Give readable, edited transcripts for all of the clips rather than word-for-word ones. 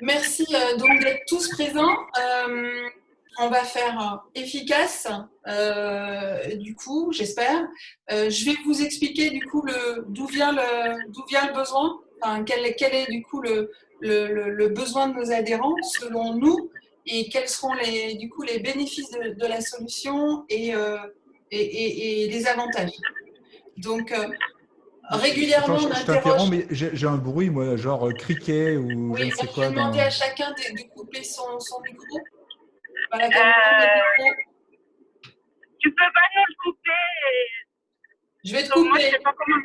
Merci donc d'être tous présents. On va faire efficace, du coup, j'espère. Je vais vous expliquer du coup d'où vient le besoin, enfin, quel est du coup le besoin de nos adhérents selon nous et quels seront du coup les bénéfices de la solution et les avantages. Donc, régulièrement, Attends, on je t'interromps, interroge. mais j'ai un bruit, moi, genre criquet ou je Oui, ne bah, sais je vais quoi demander dans. à chacun de couper son micro. Voilà, Camilla, mets le micro. Tu peux pas nous le couper. Je vais te Donc moi, je sais couper. pas comment.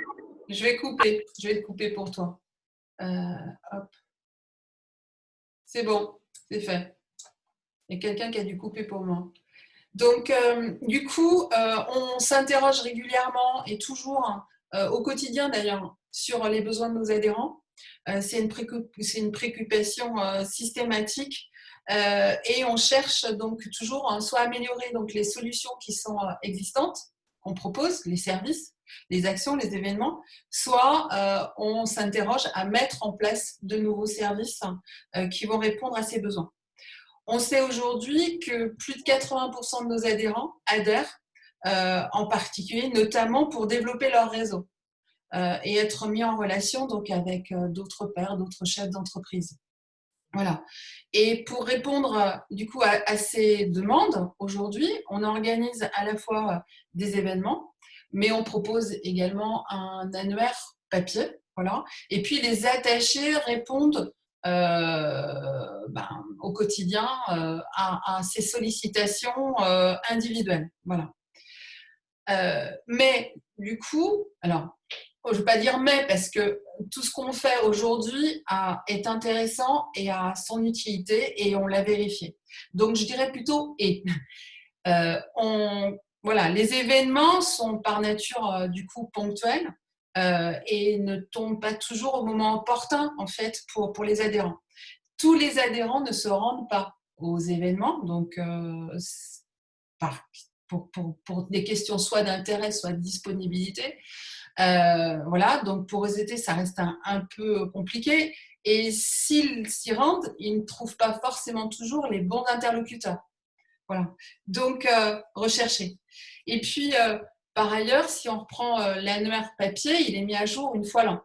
Je vais couper. Je vais te couper pour toi. Euh, hop. C'est bon. C'est fait. Il y a quelqu'un qui a dû couper pour moi. Donc, du coup, on s'interroge régulièrement et toujours, au quotidien d'ailleurs, sur les besoins de nos adhérents. C'est une préoccupation systématique et on cherche donc toujours soit à améliorer donc, les solutions qui sont existantes, qu'on propose, les services, les actions, les événements, soit on s'interroge à mettre en place de nouveaux services qui vont répondre à ces besoins. On sait aujourd'hui que plus de 80% de nos adhérents adhèrent, en particulier, notamment pour développer leur réseau et être mis en relation donc, avec d'autres pairs, d'autres chefs d'entreprise. Voilà. Et pour répondre du coup à ces demandes, aujourd'hui, on organise à la fois des événements, mais on propose également un annuaire papier. Voilà. Et puis les attachés répondent au quotidien à ces sollicitations individuelles. Voilà. Mais du coup, alors, je ne veux pas dire mais, parce que tout ce qu'on fait aujourd'hui est intéressant et a son utilité et on l'a vérifié. Donc, je dirais plutôt et. Voilà, les événements sont par nature du coup ponctuels et ne tombent pas toujours au moment opportun en fait pour les adhérents. Tous les adhérents ne se rendent pas aux événements, donc par, pour des questions soit d'intérêt, soit de disponibilité. Voilà, donc porosité, ça reste un peu compliqué. Et s'ils s'y rendent, ils ne trouvent pas forcément toujours les bons interlocuteurs. Voilà, donc rechercher. Et puis, par ailleurs, si on reprend l'annuaire papier, il est mis à jour une fois l'an.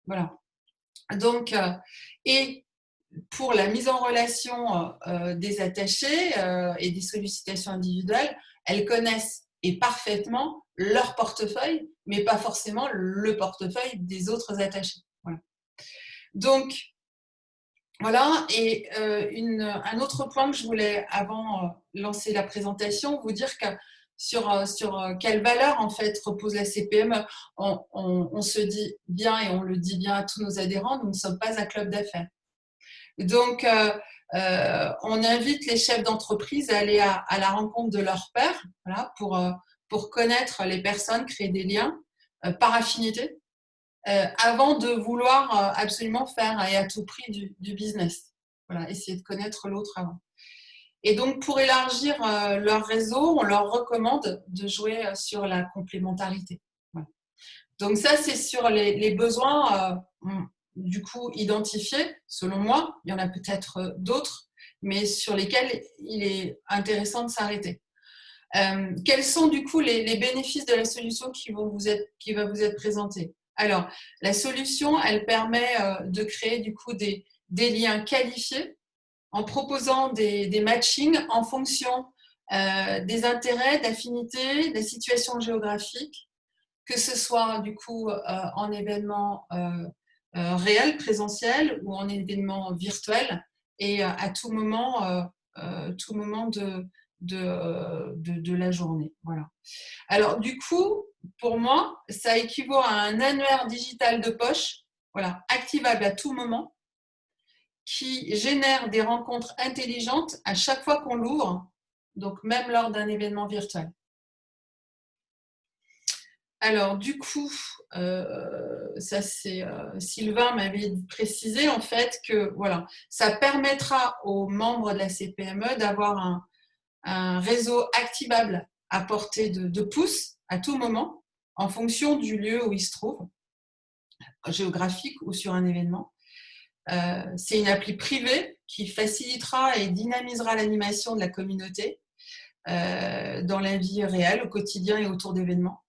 Voilà. Donc, et pour la mise en relation des attachés et des sollicitations individuelles, elles connaissent et parfaitement leur portefeuille, mais pas forcément le portefeuille des autres attachés. Voilà. Donc, voilà, et un autre point que je voulais, avant lancer la présentation, vous dire que sur quelle valeur en fait repose la CPME. On se dit bien et on le dit bien à tous nos adhérents, nous ne sommes pas un club d'affaires. Donc, on invite les chefs d'entreprise à aller à la rencontre de leurs pairs, voilà, pour connaître les personnes, créer des liens par affinité, avant de vouloir absolument faire et à tout prix du business. Voilà, essayer de connaître l'autre avant. Et donc, pour élargir leur réseau, on leur recommande de jouer sur la complémentarité. Voilà. Donc ça, c'est sur les besoins du coup identifiés, selon moi. Il y en a peut-être d'autres, mais sur lesquels il est intéressant de s'arrêter. Quels sont du coup les bénéfices de la solution qui va vous être présentée? Alors, la solution, elle permet de créer du coup des liens qualifiés en proposant des matchings en fonction des intérêts, d'affinités, des situations géographiques, que ce soit du coup en événement réel, présentiel ou en événement virtuel et à tout moment de la journée. Voilà. Alors, du coup, pour moi, ça équivaut à un annuaire digital de poche, voilà, activable à tout moment, qui génère des rencontres intelligentes à chaque fois qu'on l'ouvre, donc même lors d'un événement virtuel. Alors, du coup, ça c'est Sylvain m'avait précisé en fait que voilà, ça permettra aux membres de la CPME d'avoir un réseau activable à portée de pouce à tout moment, en fonction du lieu où il se trouve, géographique ou sur un événement. C'est une appli privée qui facilitera et dynamisera l'animation de la communauté dans la vie réelle, au quotidien et autour d'événements.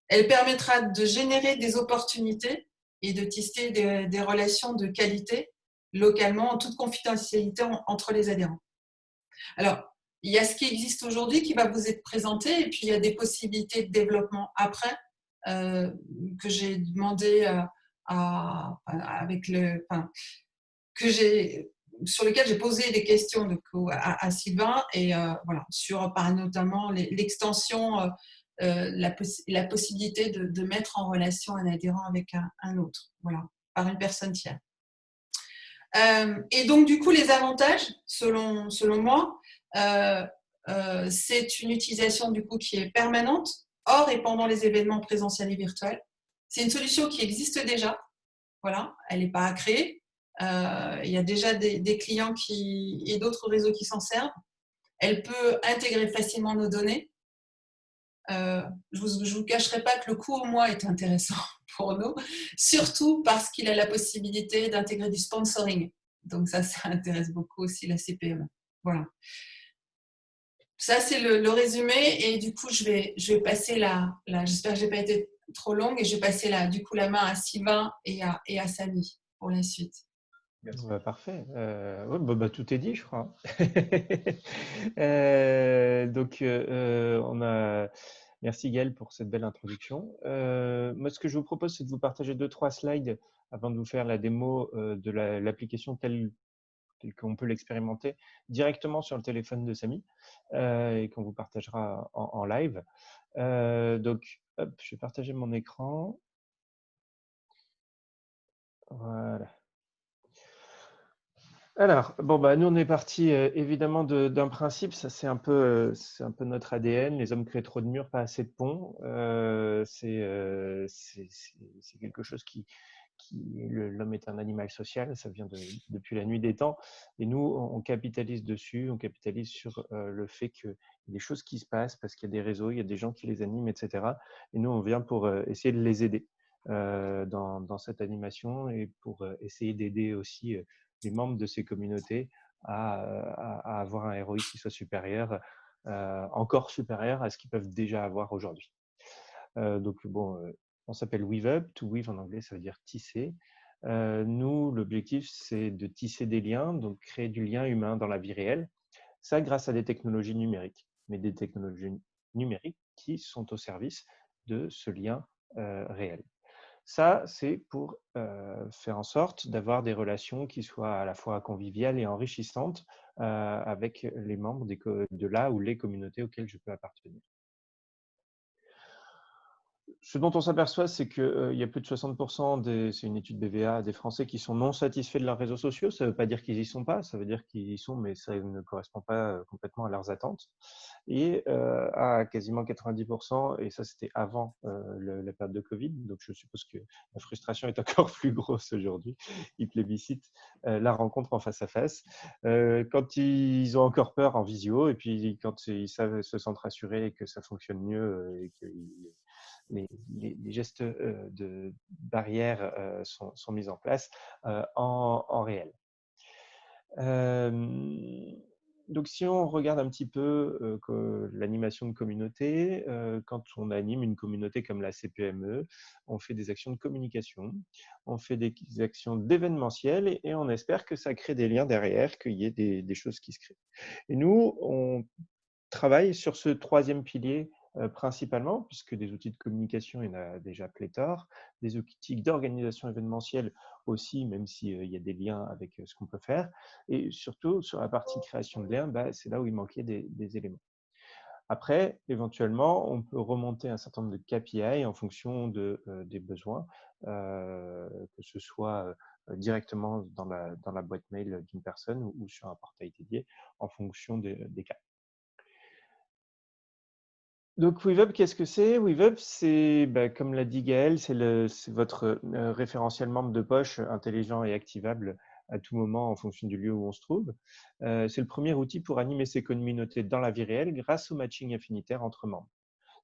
Elle permettra de générer des opportunités et de tisser des relations de qualité localement en toute confidentialité entre les adhérents. Alors, il y a ce qui existe aujourd'hui qui va vous être présenté et puis il y a des possibilités de développement après que j'ai demandé sur lequel j'ai posé des questions à Sylvain et voilà, sur notamment l'extension, la possibilité de mettre en relation un adhérent avec un autre, voilà, par une personne tiers. Et donc, du coup, les avantages, selon moi, c'est une utilisation du coup qui est permanente, hors et pendant les événements présentiels et virtuels. C'est une solution qui existe déjà, voilà, elle n'est pas à créer. Il y a déjà des clients et d'autres réseaux qui s'en servent. Elle peut intégrer facilement nos données. Je ne vous cacherai pas que le coût au mois est intéressant pour nous, surtout parce qu'il a la possibilité d'intégrer du sponsoring. Donc ça intéresse beaucoup aussi la CPME. Voilà. Ça, c'est le résumé. Et du coup, je vais passer j'espère que je n'ai pas été trop longue, et je vais passer la main à Sylvain et à Samy pour la suite. Parfait. Tout est dit, je crois. Merci Gaël pour cette belle introduction. Moi, ce que je vous propose, c'est de vous partager 2-3 slides avant de vous faire la démo de l'application telle qu'on peut l'expérimenter directement sur le téléphone de Samy et qu'on vous partagera en live. Hop, je vais partager mon écran. Voilà. Alors, nous on est parti évidemment d'un principe, ça c'est un peu notre ADN. Les hommes créent trop de murs, pas assez de ponts. C'est quelque chose l'homme est un animal social, ça vient depuis la nuit des temps. Et nous, on capitalise dessus, on capitalise sur le fait qu'il y a des choses qui se passent parce qu'il y a des réseaux, il y a des gens qui les animent, etc. Et nous, on vient pour essayer de les aider dans cette animation et pour essayer d'aider aussi les membres de ces communautés à avoir un ROI qui soit supérieur, encore supérieur à ce qu'ils peuvent déjà avoir aujourd'hui. On s'appelle WeaveUp. To weave en anglais, ça veut dire tisser. Nous, l'objectif, c'est de tisser des liens, donc créer du lien humain dans la vie réelle. Ça, grâce à des technologies numériques, mais des technologies numériques qui sont au service de ce lien réel. Ça, c'est pour faire en sorte d'avoir des relations qui soient à la fois conviviales et enrichissantes avec les membres de là ou les communautés auxquelles je peux appartenir. Ce dont on s'aperçoit, c'est qu'il y a plus de 60%, c'est une étude BVA, des Français qui sont non satisfaits de leurs réseaux sociaux. Ça ne veut pas dire qu'ils n'y sont pas, ça veut dire qu'ils y sont, mais ça ne correspond pas complètement à leurs attentes. Et à quasiment 90%, et ça c'était avant la période de Covid, donc je suppose que la frustration est encore plus grosse aujourd'hui. Ils plébiscitent la rencontre en face à face. Quand ils ont encore peur en visio, et puis quand ils savent se sentent rassurés et que ça fonctionne mieux et que les gestes de barrière sont mis en place en réel. Donc, si on regarde un petit peu l'animation de communauté, quand on anime une communauté comme la CPME, on fait des actions de communication, on fait des actions d'événementiel et on espère que ça crée des liens derrière, qu'il y ait des choses qui se créent. Et nous, on travaille sur ce troisième pilier principalement, puisque des outils de communication, il y en a déjà pléthore, des outils d'organisation événementielle aussi, même s'il y a des liens avec ce qu'on peut faire. Et surtout, sur la partie création de liens, c'est là où il manquait des éléments. Après, éventuellement, on peut remonter un certain nombre de KPI en fonction des besoins, que ce soit directement dans la boîte mail d'une personne ou sur un portail dédié, en fonction des cas. Donc WeaveUp, qu'est-ce que c'est? WeaveUp, c'est, comme l'a dit Gaël, c'est votre référentiel membre de poche intelligent et activable à tout moment en fonction du lieu où on se trouve. C'est le premier outil pour animer ses communautés dans la vie réelle grâce au matching affinitaire entre membres.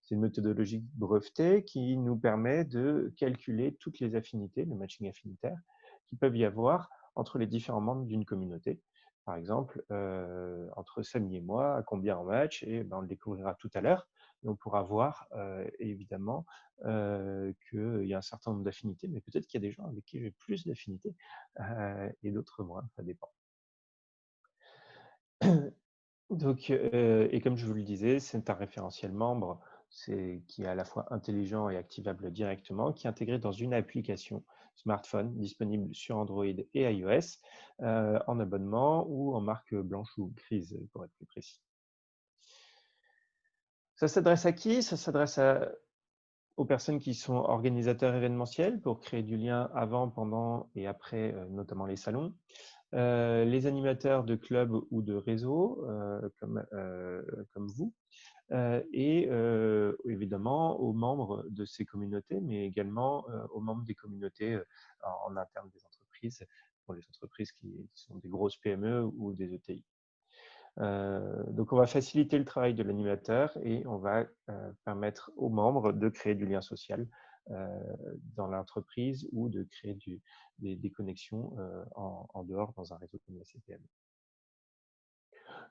C'est une méthodologie brevetée qui nous permet de calculer toutes les affinités, le matching affinitaire, qui peuvent y avoir entre les différents membres d'une communauté. Par exemple, entre Samy et moi, à combien en match, et ben, on le découvrira tout à l'heure. Et on pourra voir évidemment qu'il y a un certain nombre d'affinités, mais peut-être qu'il y a des gens avec qui j'ai plus d'affinités et d'autres moins, ça dépend. Donc, et comme je vous le disais, c'est un référentiel membre qui est à la fois intelligent et activable directement, qui est intégré dans une application smartphone disponible sur Android et iOS en abonnement ou en marque blanche ou grise, pour être plus précis. Ça s'adresse à qui? Ça s'adresse aux personnes qui sont organisateurs événementiels pour créer du lien avant, pendant et après, notamment les salons. Les animateurs de clubs ou de réseaux comme vous, et évidemment aux membres de ces communautés, mais également aux membres des communautés en interne des entreprises, pour les entreprises qui sont des grosses PME ou des ETI. Donc, on va faciliter le travail de l'animateur et on va permettre aux membres de créer du lien social dans l'entreprise ou de créer des connexions en dehors dans un réseau comme la CPM.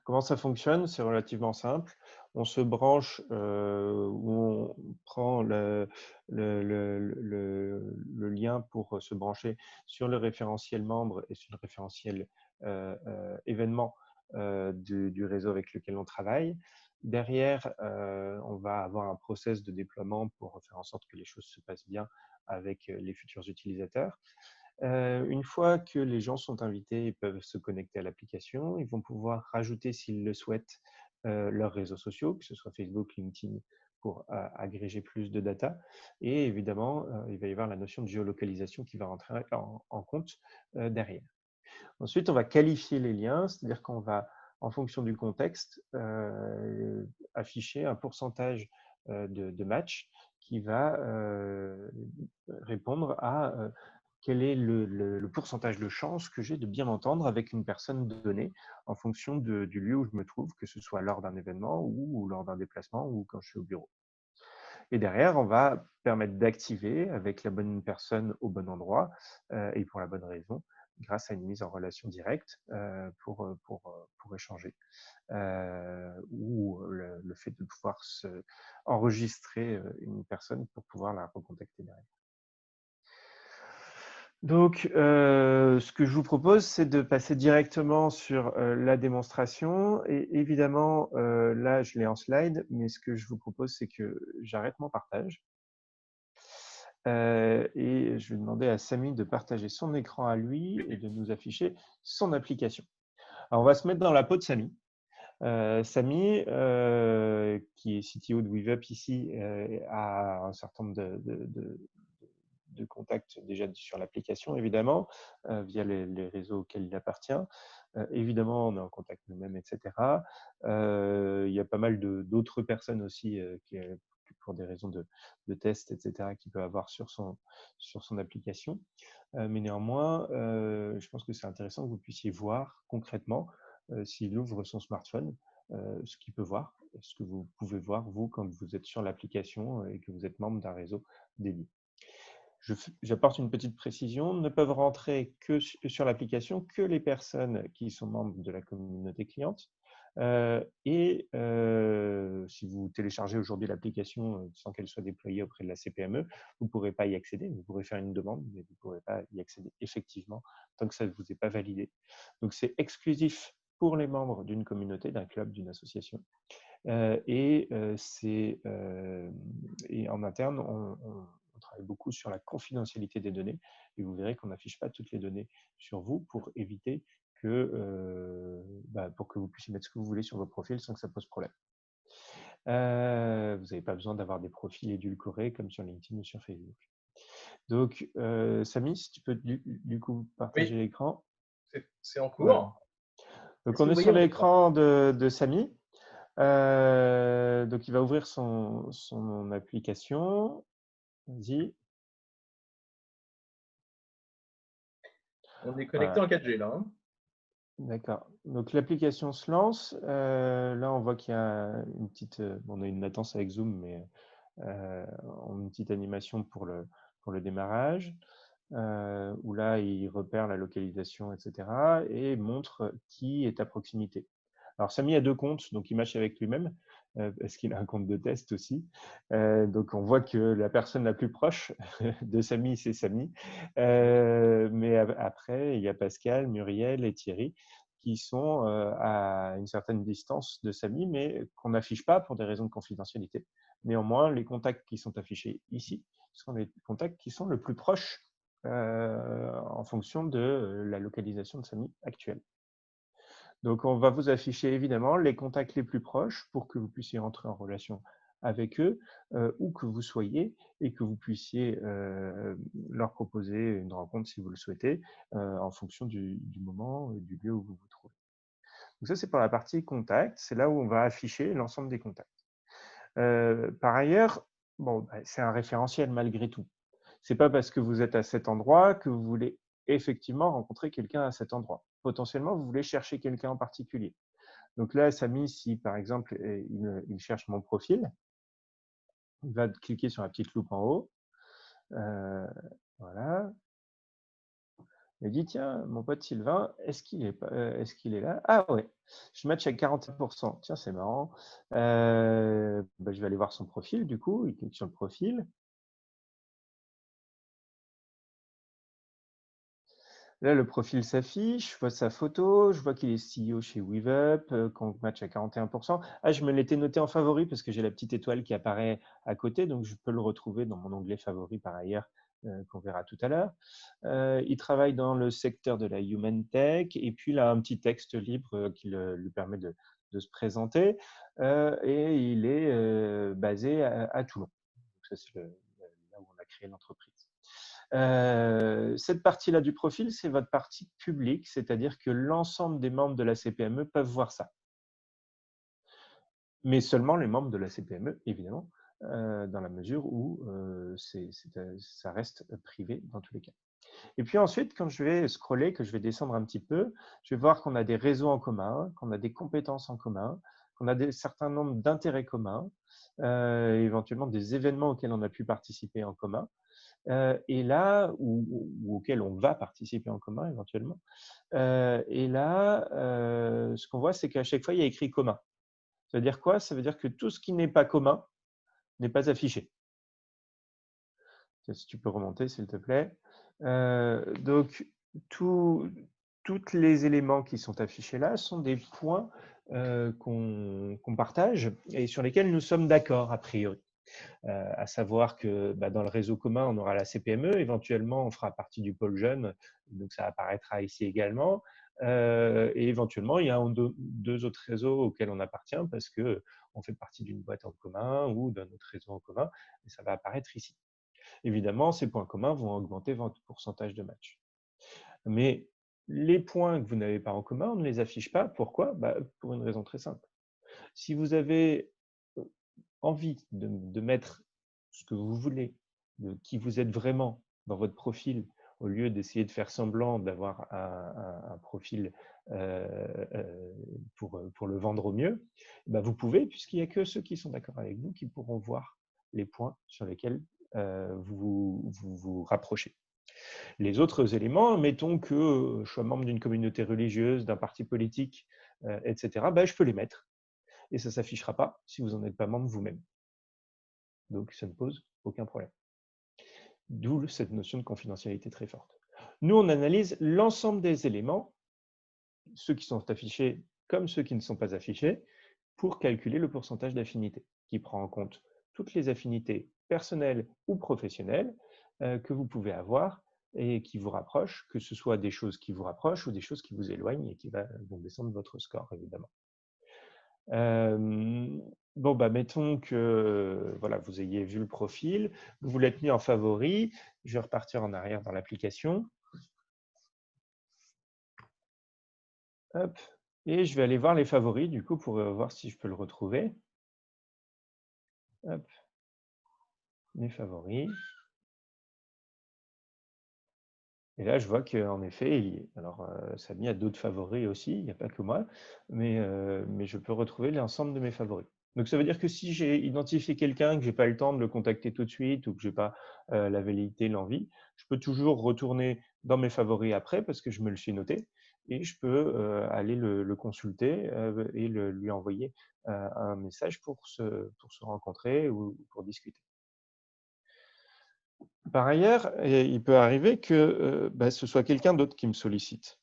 Comment ça fonctionne? C'est relativement simple. On se branche ou on prend le lien pour se brancher sur le référentiel membre et sur le référentiel événement du réseau avec lequel on travaille. Derrière, on va avoir un process de déploiement pour faire en sorte que les choses se passent bien avec les futurs utilisateurs. Une fois que les gens sont invités, ils peuvent se connecter à l'application. Ils vont pouvoir rajouter, s'ils le souhaitent, leurs réseaux sociaux, que ce soit Facebook, LinkedIn, pour agréger plus de data. Et évidemment, il va y avoir la notion de géolocalisation qui va rentrer en compte derrière. Ensuite, on va qualifier les liens, c'est-à-dire qu'on va, en fonction du contexte, afficher un pourcentage de match qui va répondre à quel est le pourcentage de chance que j'ai de bien m'entendre avec une personne donnée en fonction du lieu où je me trouve, que ce soit lors d'un événement ou lors d'un déplacement ou quand je suis au bureau. Et derrière, on va permettre d'activer avec la bonne personne au bon endroit et pour la bonne raison, grâce à une mise en relation directe pour échanger. Ou le fait de pouvoir enregistrer une personne pour pouvoir la recontacter derrière. Donc, ce que je vous propose, c'est de passer directement sur la démonstration. Et évidemment, là, je l'ai en slide, mais ce que je vous propose, c'est que j'arrête mon partage. Et je vais demander à Samy de partager son écran à lui et de nous afficher son application. Alors, on va se mettre dans la peau de Samy. Samy, qui est CTO de WeVup ici, a un certain nombre de contacts déjà sur l'application, évidemment, via les réseaux auxquels il appartient. Évidemment, on est en contact nous-mêmes, etc. Il y a pas mal d'autres personnes aussi qui, pour des raisons de test, etc., qu'il peut avoir sur son application. Mais néanmoins, je pense que c'est intéressant que vous puissiez voir concrètement, s'il ouvre son smartphone, ce qu'il peut voir, ce que vous pouvez voir, vous, quand vous êtes sur l'application et que vous êtes membre d'un réseau dédié. J'apporte une petite précision, ne peuvent rentrer que sur l'application que les personnes qui sont membres de la communauté cliente. Si vous téléchargez aujourd'hui l'application sans qu'elle soit déployée auprès de la CPME, vous ne pourrez pas y accéder. Vous pourrez faire une demande, mais vous ne pourrez pas y accéder effectivement tant que ça ne vous est pas validé. Donc, c'est exclusif pour les membres d'une communauté, d'un club, d'une association. Et en interne, on travaille beaucoup sur la confidentialité des données et vous verrez qu'on n'affiche pas toutes les données sur vous pour éviter pour que vous puissiez mettre ce que vous voulez sur vos profils sans que ça pose problème. Vous n'avez pas besoin d'avoir des profils édulcorés comme sur LinkedIn ou sur Facebook. Donc, Samy, si tu peux du coup partager l'écran. C'est en cours. Voilà. Donc, on est sur l'écran de Samy. Donc, il va ouvrir son application. Vas-y. On est connecté en 4G là. Hein. D'accord. Donc, l'application se lance. Là, on voit qu'il y a une petite… on a une latence avec Zoom, mais on a une petite animation pour le démarrage. où là, il repère la localisation, etc. et montre qui est à proximité. Alors, Samy a 2 comptes, donc il match avec lui-même, parce qu'il a un compte de test aussi. Donc, on voit que la personne la plus proche de Samy, c'est Samy. Mais après, il y a Pascal, Muriel et Thierry qui sont à une certaine distance de Samy, mais qu'on n'affiche pas pour des raisons de confidentialité. Néanmoins, les contacts qui sont affichés ici sont les contacts qui sont le plus proches en fonction de la localisation de Samy actuelle. Donc, on va vous afficher évidemment les contacts les plus proches pour que vous puissiez entrer en relation avec eux, où que vous soyez, et que vous puissiez leur proposer une rencontre si vous le souhaitez, en fonction du moment et du lieu où vous vous trouvez. Donc ça, c'est pour la partie contact. C'est là où on va afficher l'ensemble des contacts. Par ailleurs, bon, c'est un référentiel malgré tout. C'est pas parce que vous êtes à cet endroit que vous voulez effectivement rencontrer quelqu'un à cet endroit. Potentiellement, vous voulez chercher quelqu'un en particulier. Donc là, Samy, si par exemple, il cherche mon profil, il va cliquer sur la petite loupe en haut. Voilà. Il dit, tiens, mon pote Sylvain, est-ce qu'il est là? Ah ouais, je match avec 41%. Tiens, c'est marrant. Je vais aller voir son profil, du coup. Il clique sur le profil. Là, le profil s'affiche, je vois sa photo, je vois qu'il est CEO chez WeaveUp, qu'on match à 41%. Ah, je me l'étais noté en favori parce que j'ai la petite étoile qui apparaît à côté, donc je peux le retrouver dans mon onglet favori par ailleurs, qu'on verra tout à l'heure. Il travaille dans le secteur de la Human Tech et puis il a un petit texte libre qui lui permet de se présenter et il est basé à Toulon. Donc ça, c'est là où on a créé l'entreprise. Cette partie-là du profil, c'est votre partie publique, c'est-à-dire que l'ensemble des membres de la CPME peuvent voir ça. Mais seulement les membres de la CPME, évidemment, dans la mesure où ça reste privé dans tous les cas. Et puis ensuite, quand je vais scroller, que je vais descendre un petit peu, je vais voir qu'on a des réseaux en commun, qu'on a des compétences en commun, qu'on a un certain nombre d'intérêts communs, éventuellement des événements auxquels on a pu participer en commun. Et là, ou auquel on va participer en commun éventuellement. Et là, ce qu'on voit, c'est qu'à chaque fois, il y a écrit commun. Ça veut dire quoi? Ça veut dire que tout ce qui n'est pas commun n'est pas affiché. Si tu peux remonter, s'il te plaît. Donc, tous les éléments qui sont affichés là sont des points qu'on partage et sur lesquels nous sommes d'accord, a priori. À savoir que dans le réseau commun, on aura la CPME, éventuellement, on fera partie du pôle jeune, donc ça apparaîtra ici également. Et éventuellement, il y a deux autres réseaux auxquels on appartient parce qu'on fait partie d'une boîte en commun ou d'un autre réseau en commun, et ça va apparaître ici. Évidemment, ces points communs vont augmenter votre pourcentage de match. Mais les points que vous n'avez pas en commun, on ne les affiche pas. Pourquoi? Pour une raison très simple. Si vous avez envie de mettre ce que vous voulez, de qui vous êtes vraiment dans votre profil, au lieu d'essayer de faire semblant d'avoir un profil pour le vendre au mieux, vous pouvez, puisqu'il n'y a que ceux qui sont d'accord avec vous qui pourront voir les points sur lesquels vous rapprochez. Les autres éléments, mettons que je sois membre d'une communauté religieuse, d'un parti politique, etc., je peux les mettre. Et ça ne s'affichera pas si vous n'en êtes pas membre vous-même. Donc, ça ne pose aucun problème. D'où cette notion de confidentialité très forte. Nous, on analyse l'ensemble des éléments, ceux qui sont affichés comme ceux qui ne sont pas affichés, pour calculer le pourcentage d'affinité, qui prend en compte toutes les affinités personnelles ou professionnelles que vous pouvez avoir et qui vous rapprochent, que ce soit des choses qui vous rapprochent ou des choses qui vous éloignent et qui vont descendre votre score, évidemment. Mettons que voilà, vous ayez vu le profil, vous l'êtes mis en favori. Je vais repartir en arrière dans l'application. Hop. Et je vais aller voir les favoris, du coup, pour voir si je peux le retrouver. Hop. Mes favoris. Et là, je vois qu'en effet, Samy a d'autres favoris aussi, il n'y a pas que moi, mais je peux retrouver l'ensemble de mes favoris. Donc, ça veut dire que si j'ai identifié quelqu'un, que je n'ai pas le temps de le contacter tout de suite ou que je n'ai pas la velléité, l'envie, Je peux toujours retourner dans mes favoris après parce que je me le suis noté et je peux aller le consulter et lui envoyer un message pour se rencontrer ou pour discuter. Par ailleurs, il peut arriver que ce soit quelqu'un d'autre qui me sollicite.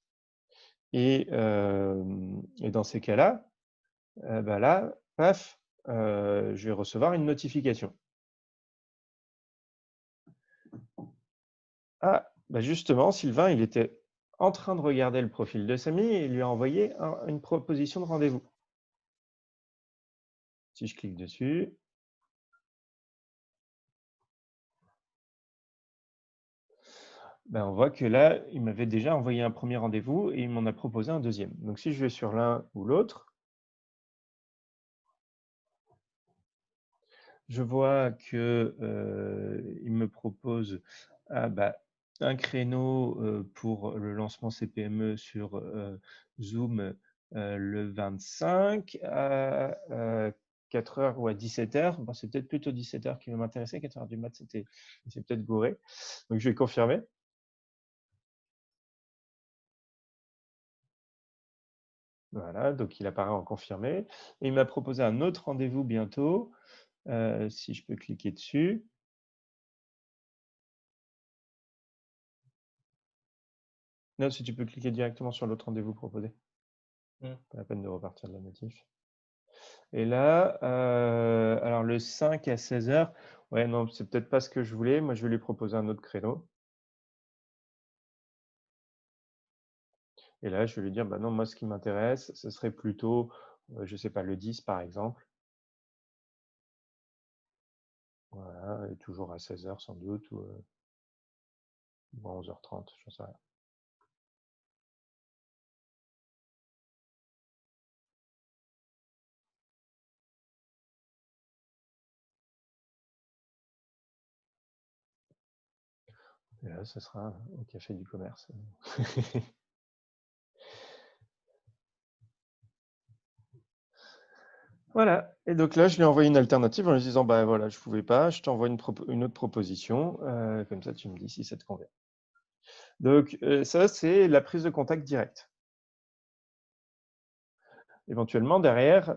Et dans ces cas-là, là, paf, je vais recevoir une notification. Ah, justement, Sylvain, il était en train de regarder le profil de Samy et il lui a envoyé une proposition de rendez-vous. Si je clique dessus, on voit que là, il m'avait déjà envoyé un premier rendez-vous et il m'en a proposé un deuxième. Donc, si je vais sur l'un ou l'autre, je vois qu'il me propose un créneau pour le lancement CPME sur Zoom le 25 à 4h ou à 17h. Bon, c'est peut-être plutôt 17h qui va m'intéresser. 4h du mat, c'est peut-être gouré. Donc, je vais confirmer. Voilà, donc il apparaît en confirmé. Et il m'a proposé un autre rendez-vous bientôt. Si je peux cliquer dessus. Non, si tu peux cliquer directement sur l'autre rendez-vous proposé. Pas la peine de repartir de la notif. Et là, alors le 5 à 16h, ouais, non, c'est peut-être pas ce que je voulais. Moi, je vais lui proposer un autre créneau. Et là, je vais lui dire, non, moi, ce qui m'intéresse, ce serait plutôt, je ne sais pas, le 10 par exemple. Voilà, et toujours à 16h sans doute, ou 11h30, je ne sais rien. Et là, ce sera au café du commerce. Voilà, et donc là, je lui ai envoyé une alternative en lui disant, voilà, je ne pouvais pas, je t'envoie une autre proposition, comme ça, tu me dis si ça te convient. Donc, ça, c'est la prise de contact directe. Éventuellement, derrière,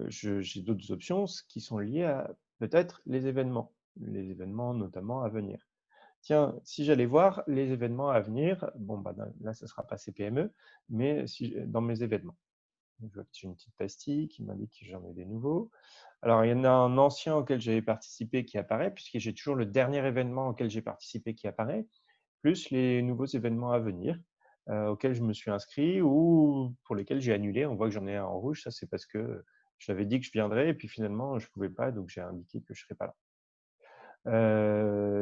j'ai d'autres options qui sont liées à peut-être les événements notamment à venir. Tiens, si j'allais voir les événements à venir, bon, là, ça ne sera pas CPME, mais dans mes événements. Je vois que j'ai une petite pastille qui m'indique que j'en ai des nouveaux. Alors, il y en a un ancien auquel j'avais participé qui apparaît, puisque j'ai toujours le dernier événement auquel j'ai participé qui apparaît, plus les nouveaux événements à venir auxquels je me suis inscrit ou pour lesquels j'ai annulé. On voit que j'en ai un en rouge. Ça, c'est parce que je l'avais dit que je viendrais et puis finalement, je ne pouvais pas, donc j'ai indiqué que je ne serais pas là.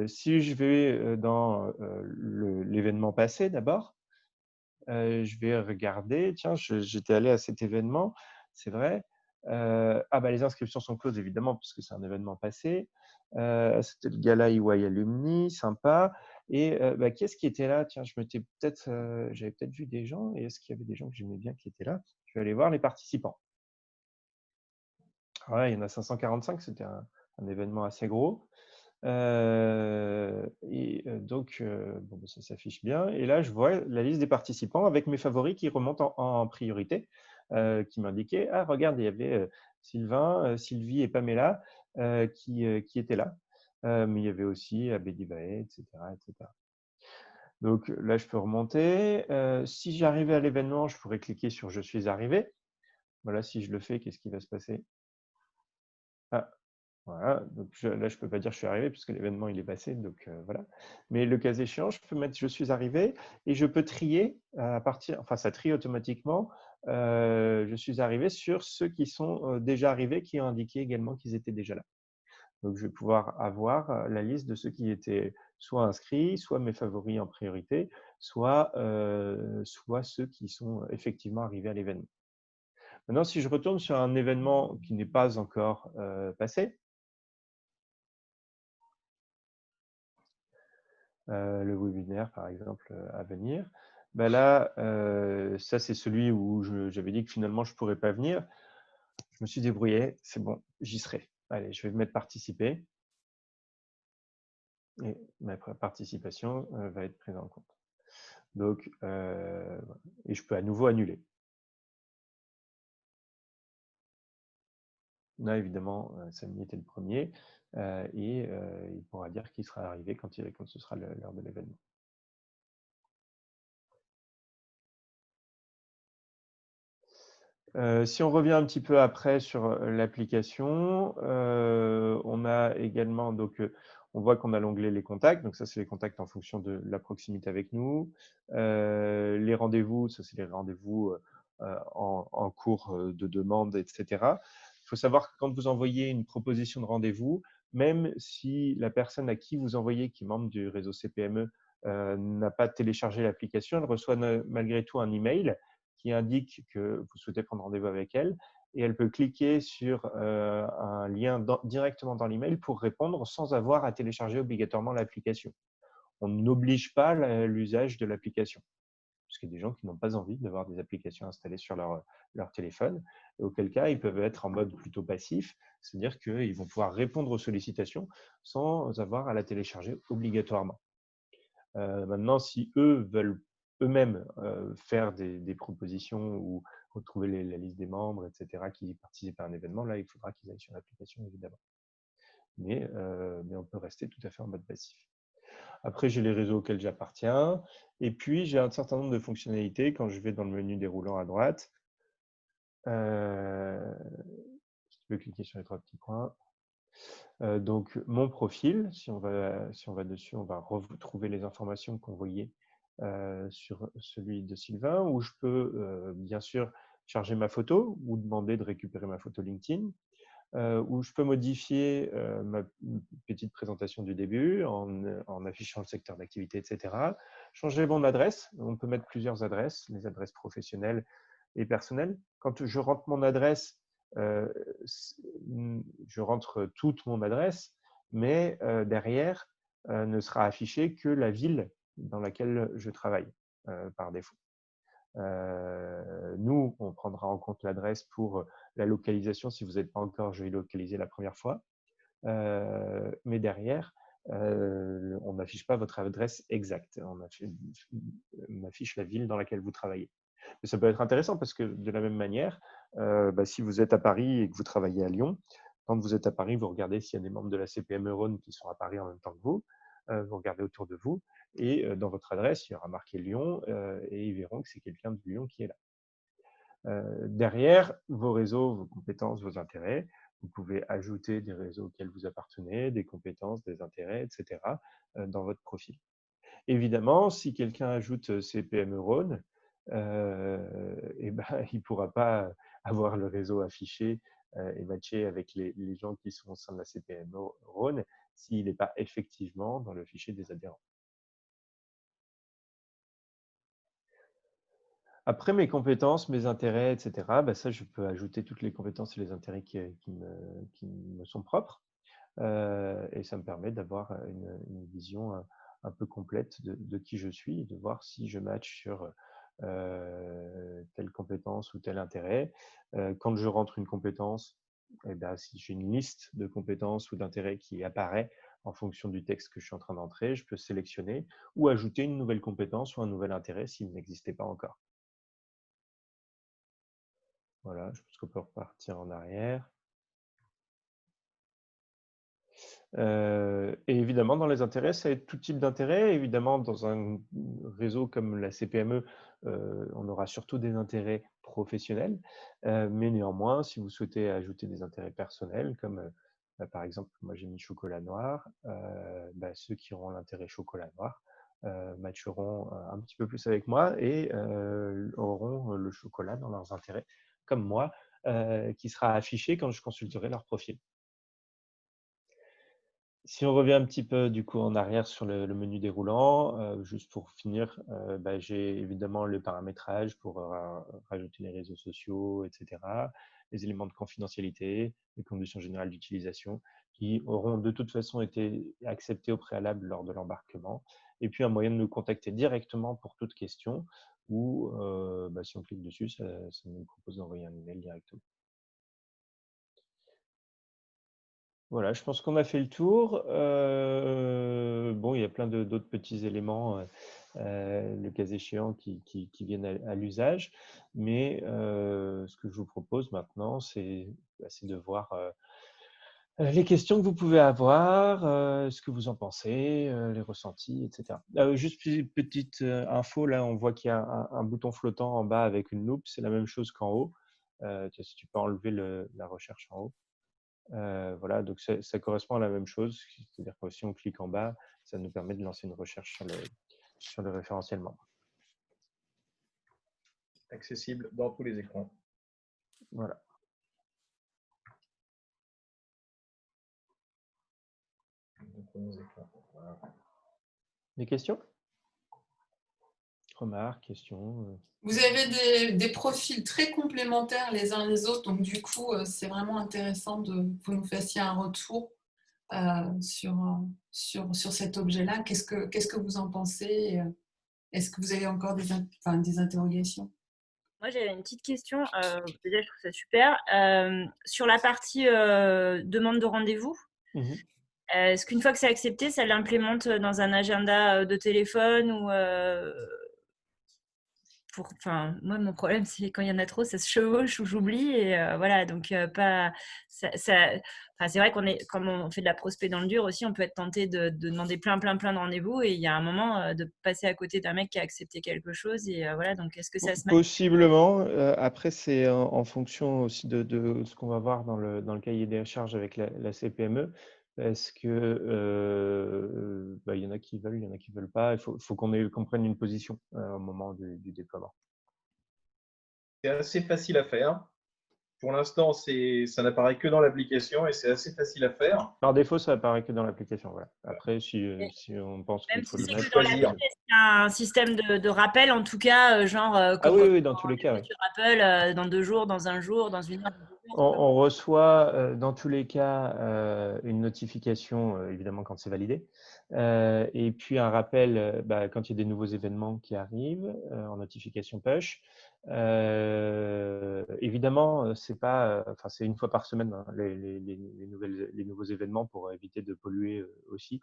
Si je vais dans l'événement passé d'abord, je vais regarder. Tiens, j'étais allé à cet événement, c'est vrai. Les inscriptions sont closes, évidemment, puisque c'est un événement passé. C'était le gala EY Alumni, sympa. Et qu'est-ce qui était là? Tiens, j'avais peut-être vu des gens. Et est-ce qu'il y avait des gens que j'aimais bien qui étaient là? Je vais aller voir les participants. Ouais, il y en a 545, c'était un événement assez gros. Donc, ça s'affiche bien. Et là, je vois la liste des participants avec mes favoris qui remontent en priorité, qui m'indiquaient, ah, regarde, il y avait Sylvain, Sylvie et Pamela qui étaient là. Mais il y avait aussi Abedi Bae, etc., etc. Donc là, je peux remonter. Si j'arrivais à l'événement, je pourrais cliquer sur « Je suis arrivé ». Voilà, si je le fais, qu'est-ce qui va se passer? Ah, voilà, donc là, je ne peux pas dire « je suis arrivé » puisque l'événement il est passé, donc voilà. Mais le cas échéant, je peux mettre « je suis arrivé » et je peux trier à partir, enfin ça trie automatiquement, je suis arrivé sur ceux qui sont déjà arrivés, qui ont indiqué également qu'ils étaient déjà là. Donc je vais pouvoir avoir la liste de ceux qui étaient soit inscrits, soit mes favoris en priorité, soit ceux qui sont effectivement arrivés à l'événement. Maintenant, si je retourne sur un événement qui n'est pas encore passé, le webinaire, par exemple, à venir. Là, ça, c'est celui où j'avais dit que finalement, je ne pourrais pas venir. Je me suis débrouillé, c'est bon, j'y serai. Allez, je vais me mettre participer. et ma participation va être prise en compte. Donc, et je peux à nouveau annuler. Là, évidemment, Samy était le premier et il pourra dire qu'il sera arrivé quand ce sera l'heure de l'événement. Si on revient un petit peu après sur l'application, on a également, donc, on voit qu'on a l'onglet les contacts, donc ça c'est les contacts en fonction de la proximité avec nous. Les rendez-vous, ça c'est les rendez-vous en cours de demande, etc. Il faut savoir que quand vous envoyez une proposition de rendez-vous, même si la personne à qui vous envoyez, qui est membre du réseau CPME, n'a pas téléchargé l'application, elle reçoit malgré tout un email qui indique que vous souhaitez prendre rendez-vous avec elle, et elle peut cliquer sur un lien directement dans l'email pour répondre sans avoir à télécharger obligatoirement l'application. On n'oblige pas l'usage de l'application, parce qu'il y a des gens qui n'ont pas envie d'avoir des applications installées sur leur téléphone, auquel cas ils peuvent être en mode plutôt passif, c'est-à-dire qu'ils vont pouvoir répondre aux sollicitations sans avoir à la télécharger obligatoirement. Maintenant, si eux veulent eux-mêmes faire des propositions ou retrouver la liste des membres, etc., qui participent à un événement, là, il faudra qu'ils aillent sur l'application, évidemment. Mais on peut rester tout à fait en mode passif. Après, j'ai les réseaux auxquels j'appartiens. Et puis, j'ai un certain nombre de fonctionnalités. Quand je vais dans le menu déroulant à droite, je peux cliquer sur les trois petits points. Donc, mon profil, si on va dessus, on va retrouver les informations qu'on voyait sur celui de Sylvain, où je peux bien sûr charger ma photo ou demander de récupérer ma photo LinkedIn, où je peux modifier ma petite présentation du début en affichant le secteur d'activité, etc. Changer mon adresse, on peut mettre plusieurs adresses, les adresses professionnelles et personnelles. Quand je rentre mon adresse, je rentre toute mon adresse, mais derrière ne sera affichée que la ville dans laquelle je travaille par défaut. Nous, on prendra en compte l'adresse pour la localisation si vous n'êtes pas encore géolocalisé la première fois. Mais derrière, on n'affiche pas votre adresse exacte. On affiche la ville dans laquelle vous travaillez. Et ça peut être intéressant parce que de la même manière, si vous êtes à Paris et que vous travaillez à Lyon, quand vous êtes à Paris, vous regardez s'il y a des membres de la CPME Rhône qui sont à Paris en même temps que vous. Vous regardez autour de vous et dans votre adresse, il y aura marqué Lyon et ils verront que c'est quelqu'un de Lyon qui est là. Derrière, vos réseaux, vos compétences, vos intérêts, vous pouvez ajouter des réseaux auxquels vous appartenez, des compétences, des intérêts, etc. dans votre profil. Évidemment, si quelqu'un ajoute CPME Rhône, il ne pourra pas avoir le réseau affiché et matché avec les gens qui sont au sein de la CPME Rhône s'il n'est pas effectivement dans le fichier des adhérents. Après mes compétences, mes intérêts, etc., ça, je peux ajouter toutes les compétences et les intérêts qui me sont propres. Et ça me permet d'avoir une vision un peu complète de qui je suis et de voir si je match sur telle compétence ou tel intérêt. Quand je rentre une compétence, si j'ai une liste de compétences ou d'intérêts qui apparaît en fonction du texte que je suis en train d'entrer, je peux sélectionner ou ajouter une nouvelle compétence ou un nouvel intérêt s'il n'existait pas encore. Voilà, je pense qu'on peut repartir en arrière. Et évidemment, dans les intérêts, ça va être tout type d'intérêts. Évidemment, dans un réseau comme la CPME, on aura surtout des intérêts professionnels. Mais néanmoins, si vous souhaitez ajouter des intérêts personnels, comme par exemple, moi j'ai mis chocolat noir, ceux qui auront l'intérêt chocolat noir matcheront un petit peu plus avec moi et auront le chocolat dans leurs intérêts, comme moi, qui sera affiché quand je consulterai leur profil. Si on revient un petit peu du coup en arrière sur le menu déroulant, juste pour finir, j'ai évidemment le paramétrage pour rajouter les réseaux sociaux, etc., les éléments de confidentialité, les conditions générales d'utilisation qui auront de toute façon été acceptés au préalable lors de l'embarquement, et puis un moyen de nous contacter directement pour toute question ou si on clique dessus, ça nous propose d'envoyer un email directement. Voilà, je pense qu'on a fait le tour. bon, il y a plein d'autres petits éléments, le cas échéant, qui viennent à l'usage. Mais ce que je vous propose maintenant, c'est de voir les questions que vous pouvez avoir, ce que vous en pensez, les ressentis, etc. Juste petite info, là, on voit qu'il y a un bouton flottant en bas avec une loupe. C'est la même chose qu'en haut. Tiens, si tu peux enlever la recherche en haut. Voilà, donc ça correspond à la même chose. C'est-à-dire que si on clique en bas, ça nous permet de lancer une recherche sur le référentiellement. Accessible dans tous les écrans. Voilà. Dans tous les écrans. Voilà. Des questions? Remarques, questions? Vous avez des profils très complémentaires les uns les autres, donc du coup, c'est vraiment intéressant que vous nous fassiez un retour sur cet objet-là. Qu'est-ce que vous en pensez? Est-ce que vous avez encore des interrogations? Moi, j'avais une petite question. Déjà, je trouve ça super. Sur la partie demande de rendez-vous, est-ce qu'une fois que c'est accepté, ça l'implémente dans un agenda de téléphone ou moi, mon problème, c'est quand il y en a trop, ça se chevauche ou j'oublie. Et voilà, donc pas. C'est vrai comme on fait de la prospect dans le dur aussi, on peut être tenté de demander plein de rendez-vous. Et il y a un moment de passer à côté d'un mec qui a accepté quelque chose. Et voilà, donc est-ce que ça se met? Possiblement. Après, c'est en fonction aussi de ce qu'on va voir dans le cahier des charges avec la CPME. Parce que il y en a qui veulent, il y en a qui veulent pas. Il faut qu'on prenne une position au moment du déploiement. C'est assez facile à faire. Pour l'instant, ça n'apparaît que dans l'application et c'est assez facile à faire. Par défaut, ça apparaît que dans l'application. Voilà. Après, si on pense qu'il faut le Même si mettre, c'est que dans l'application, c'est un système de rappel, en tout cas, ah oui, dans tous les cas. tu rappelles dans 2 jours, dans 1 jour, dans 1 heure. On reçoit dans tous les cas une notification, évidemment, quand c'est validé. Et puis un rappel quand il y a des nouveaux événements qui arrivent en notification push. Évidemment, c'est une fois par semaine les nouveaux événements pour éviter de polluer aussi.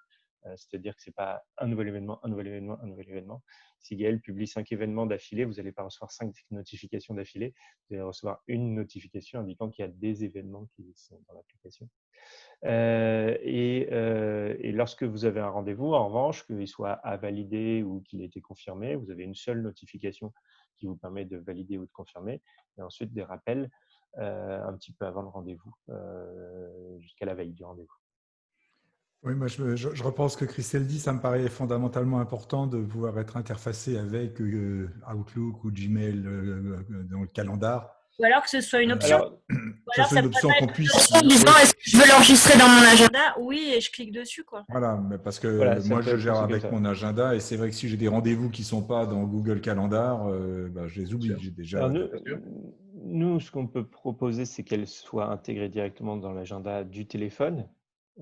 C'est-à-dire que ce n'est pas un nouvel événement, un nouvel événement, un nouvel événement. Si Gaël publie 5 événements d'affilée, vous n'allez pas recevoir 5 notifications d'affilée. Vous allez recevoir une notification indiquant qu'il y a des événements qui sont dans l'application. Et lorsque vous avez un rendez-vous, en revanche, qu'il soit à valider ou qu'il ait été confirmé, vous avez une seule notification qui vous permet de valider ou de confirmer, et ensuite des rappels un petit peu avant le rendez-vous, jusqu'à la veille du rendez-vous. Oui, moi je repense que Christelle dit, ça me paraît fondamentalement important de pouvoir être interfacé avec Outlook ou Gmail dans le calendar. Ou alors que ce soit une option. Que ce soit une option qu'on puisse. Est-ce que je veux l'enregistrer dans mon agenda? Oui, et je clique dessus, quoi. Voilà, mais parce que moi je gère avec mon agenda et c'est vrai que si j'ai des rendez-vous qui ne sont pas dans Google Calendar, je les oublie. J'ai déjà. Alors, nous, ce qu'on peut proposer, c'est qu'elle soit intégrée directement dans l'agenda du téléphone.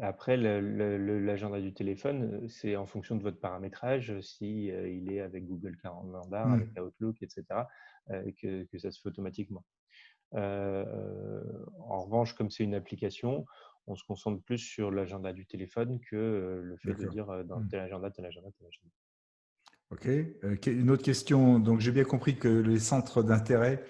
Après, l'agenda du téléphone, c'est en fonction de votre paramétrage, si il est avec Google Calendar, avec Outlook, etc., que ça se fait automatiquement. En revanche, comme c'est une application, on se concentre plus sur l'agenda du téléphone que le fait de dire dans tel agenda, tel agenda, tel agenda. Ok. Une autre question. Donc, j'ai bien compris que les centres d'intérêt,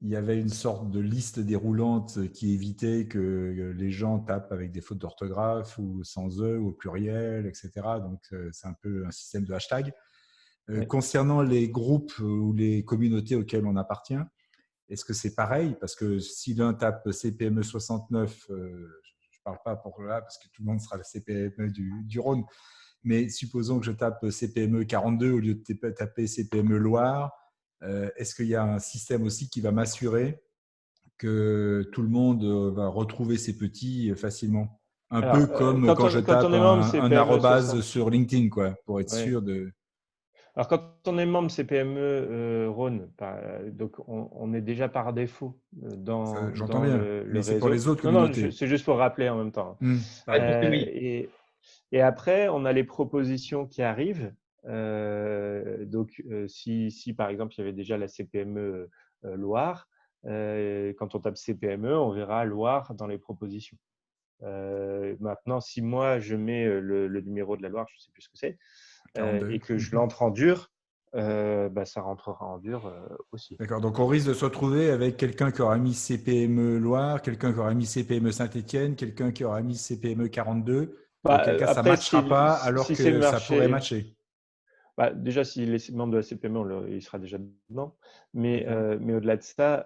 il y avait une sorte de liste déroulante qui évitait que les gens tapent avec des fautes d'orthographe ou sans E ou au pluriel, etc. Donc, c'est un peu un système de hashtag. Oui. Concernant les groupes ou les communautés auxquelles on appartient, est-ce que c'est pareil? Parce que si l'un tape CPME 69, je ne parle pas pour là parce que tout le monde sera le CPME du Rhône, mais supposons que je tape CPME 42 au lieu de taper CPME Loire, est-ce qu'il y a un système aussi qui va m'assurer que tout le monde va retrouver ses petits facilement? Peu comme quand je tape un arrobase sur LinkedIn, quoi, pour être sûr de… Alors, quand on est membre CPME Rhône, donc on est déjà par défaut dans le réseau. C'est pour les autres communautés. Non, c'est juste pour rappeler en même temps. Oui. Et après, on a les propositions qui arrivent. Donc, si par exemple, il y avait déjà la CPME Loire, quand on tape CPME, on verra Loire dans les propositions. Maintenant, si moi, je mets le numéro de la Loire, je ne sais plus ce que c'est, 42. et que je l'entre en dur, ça rentrera en dur aussi. D'accord, donc on risque de se retrouver avec quelqu'un qui aura mis CPME Loire, quelqu'un qui aura mis CPME Saint-Étienne, quelqu'un qui aura mis CPME 42. Auquel cas, ça ne Après, matchera pas alors si c'est que ça pourrait marché, matcher. déjà, s'il est membre de la CPME, il sera déjà dedans. Mais D'accord. au-delà de ça,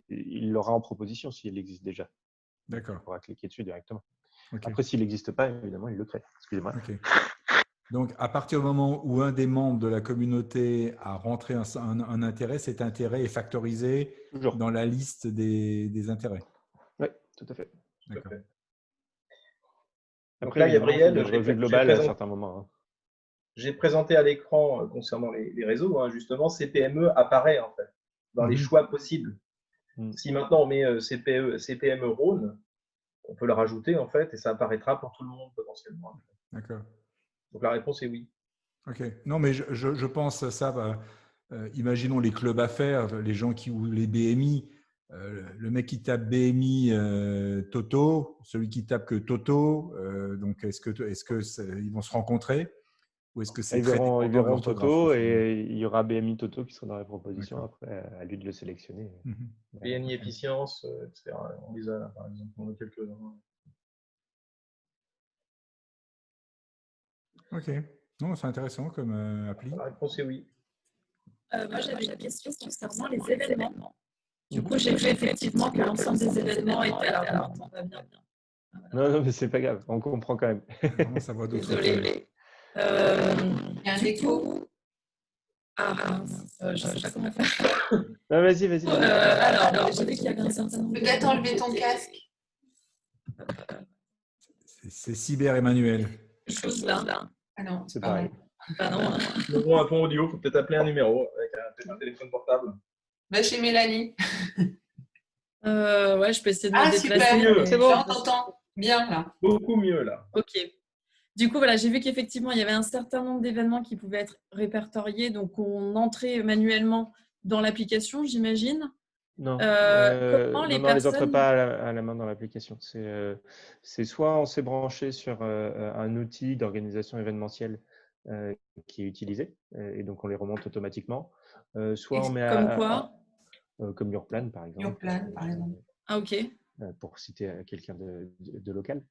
il l'aura en proposition s'il existe déjà. D'accord. Il pourra cliquer dessus directement. Ok. Après, s'il n'existe pas, évidemment, il le crée. Excusez-moi. Ok. Donc, à partir du moment où un des membres de la communauté a rentré un intérêt, cet intérêt est factorisé Toujours. dans la liste des intérêts. Oui, tout à fait. Tout à D'accord. fait. Donc Après, là, évidemment, il faut Gabriel, des revues globales à certains moments. Hein. j'ai présenté à l'écran concernant les réseaux, hein, justement, CPME apparaît en fait dans les choix possibles. Si maintenant on met CPME Rhône, on peut le rajouter en fait et ça apparaîtra pour tout le monde potentiellement. D'accord. Donc la réponse est oui. Ok. Non, mais je pense à ça. Imaginons les clubs affaires, les gens ou les BMI. Le mec qui tape BMI Toto, celui qui tape que Toto. Donc, est-ce que ils vont se rencontrer ou est-ce que c'est Ils très verront dépendant de l'orthographe Toto et il y aura BMI Toto qui sera dans la proposition. D'accord. Après, à lui de le sélectionner. BNI efficience, etc. On les a là, par exemple. On a quelques-uns. Ok. Non, c'est intéressant comme appli. La réponse est oui. Moi, j'avais une question concernant les événements. Du coup, j'ai vu effectivement que l'ensemble des événements étaient à la vente. Non, mais c'est pas grave, on comprend quand même. Vraiment, ça voit d'autres choses. Désolée. Il y a un écho. Je sais pas comment faire. Non, vas-y. Alors, j'ai vu qu'il y avait un certain nombre. Peut-être enlever ton casque. C'est Cyber Emmanuel. Chose là. Ah non, C'est pas pareil. Bah non. Bon, un pont audio, il faut peut-être appeler un numéro avec un téléphone portable. Va chez Mélanie. Ouais, je peux essayer de Ah, me déplacer. super. Mais... C'est bon, on t'entend bien là. Beaucoup mieux là. Ok. Du coup, voilà, j'ai vu qu'effectivement, il y avait un certain nombre d'événements qui pouvaient être répertoriés. Donc, on entrait manuellement dans l'application, j'imagine. Non, Comment les on les entre personnes... pas à la main dans l'application. C'est soit on s'est branché sur un outil d'organisation événementielle qui est utilisé, et donc on les remonte automatiquement. Soit on met Comme quoi comme Yourplan, par exemple. Yourplan, par exemple. Ah, ok. Pour citer quelqu'un de local.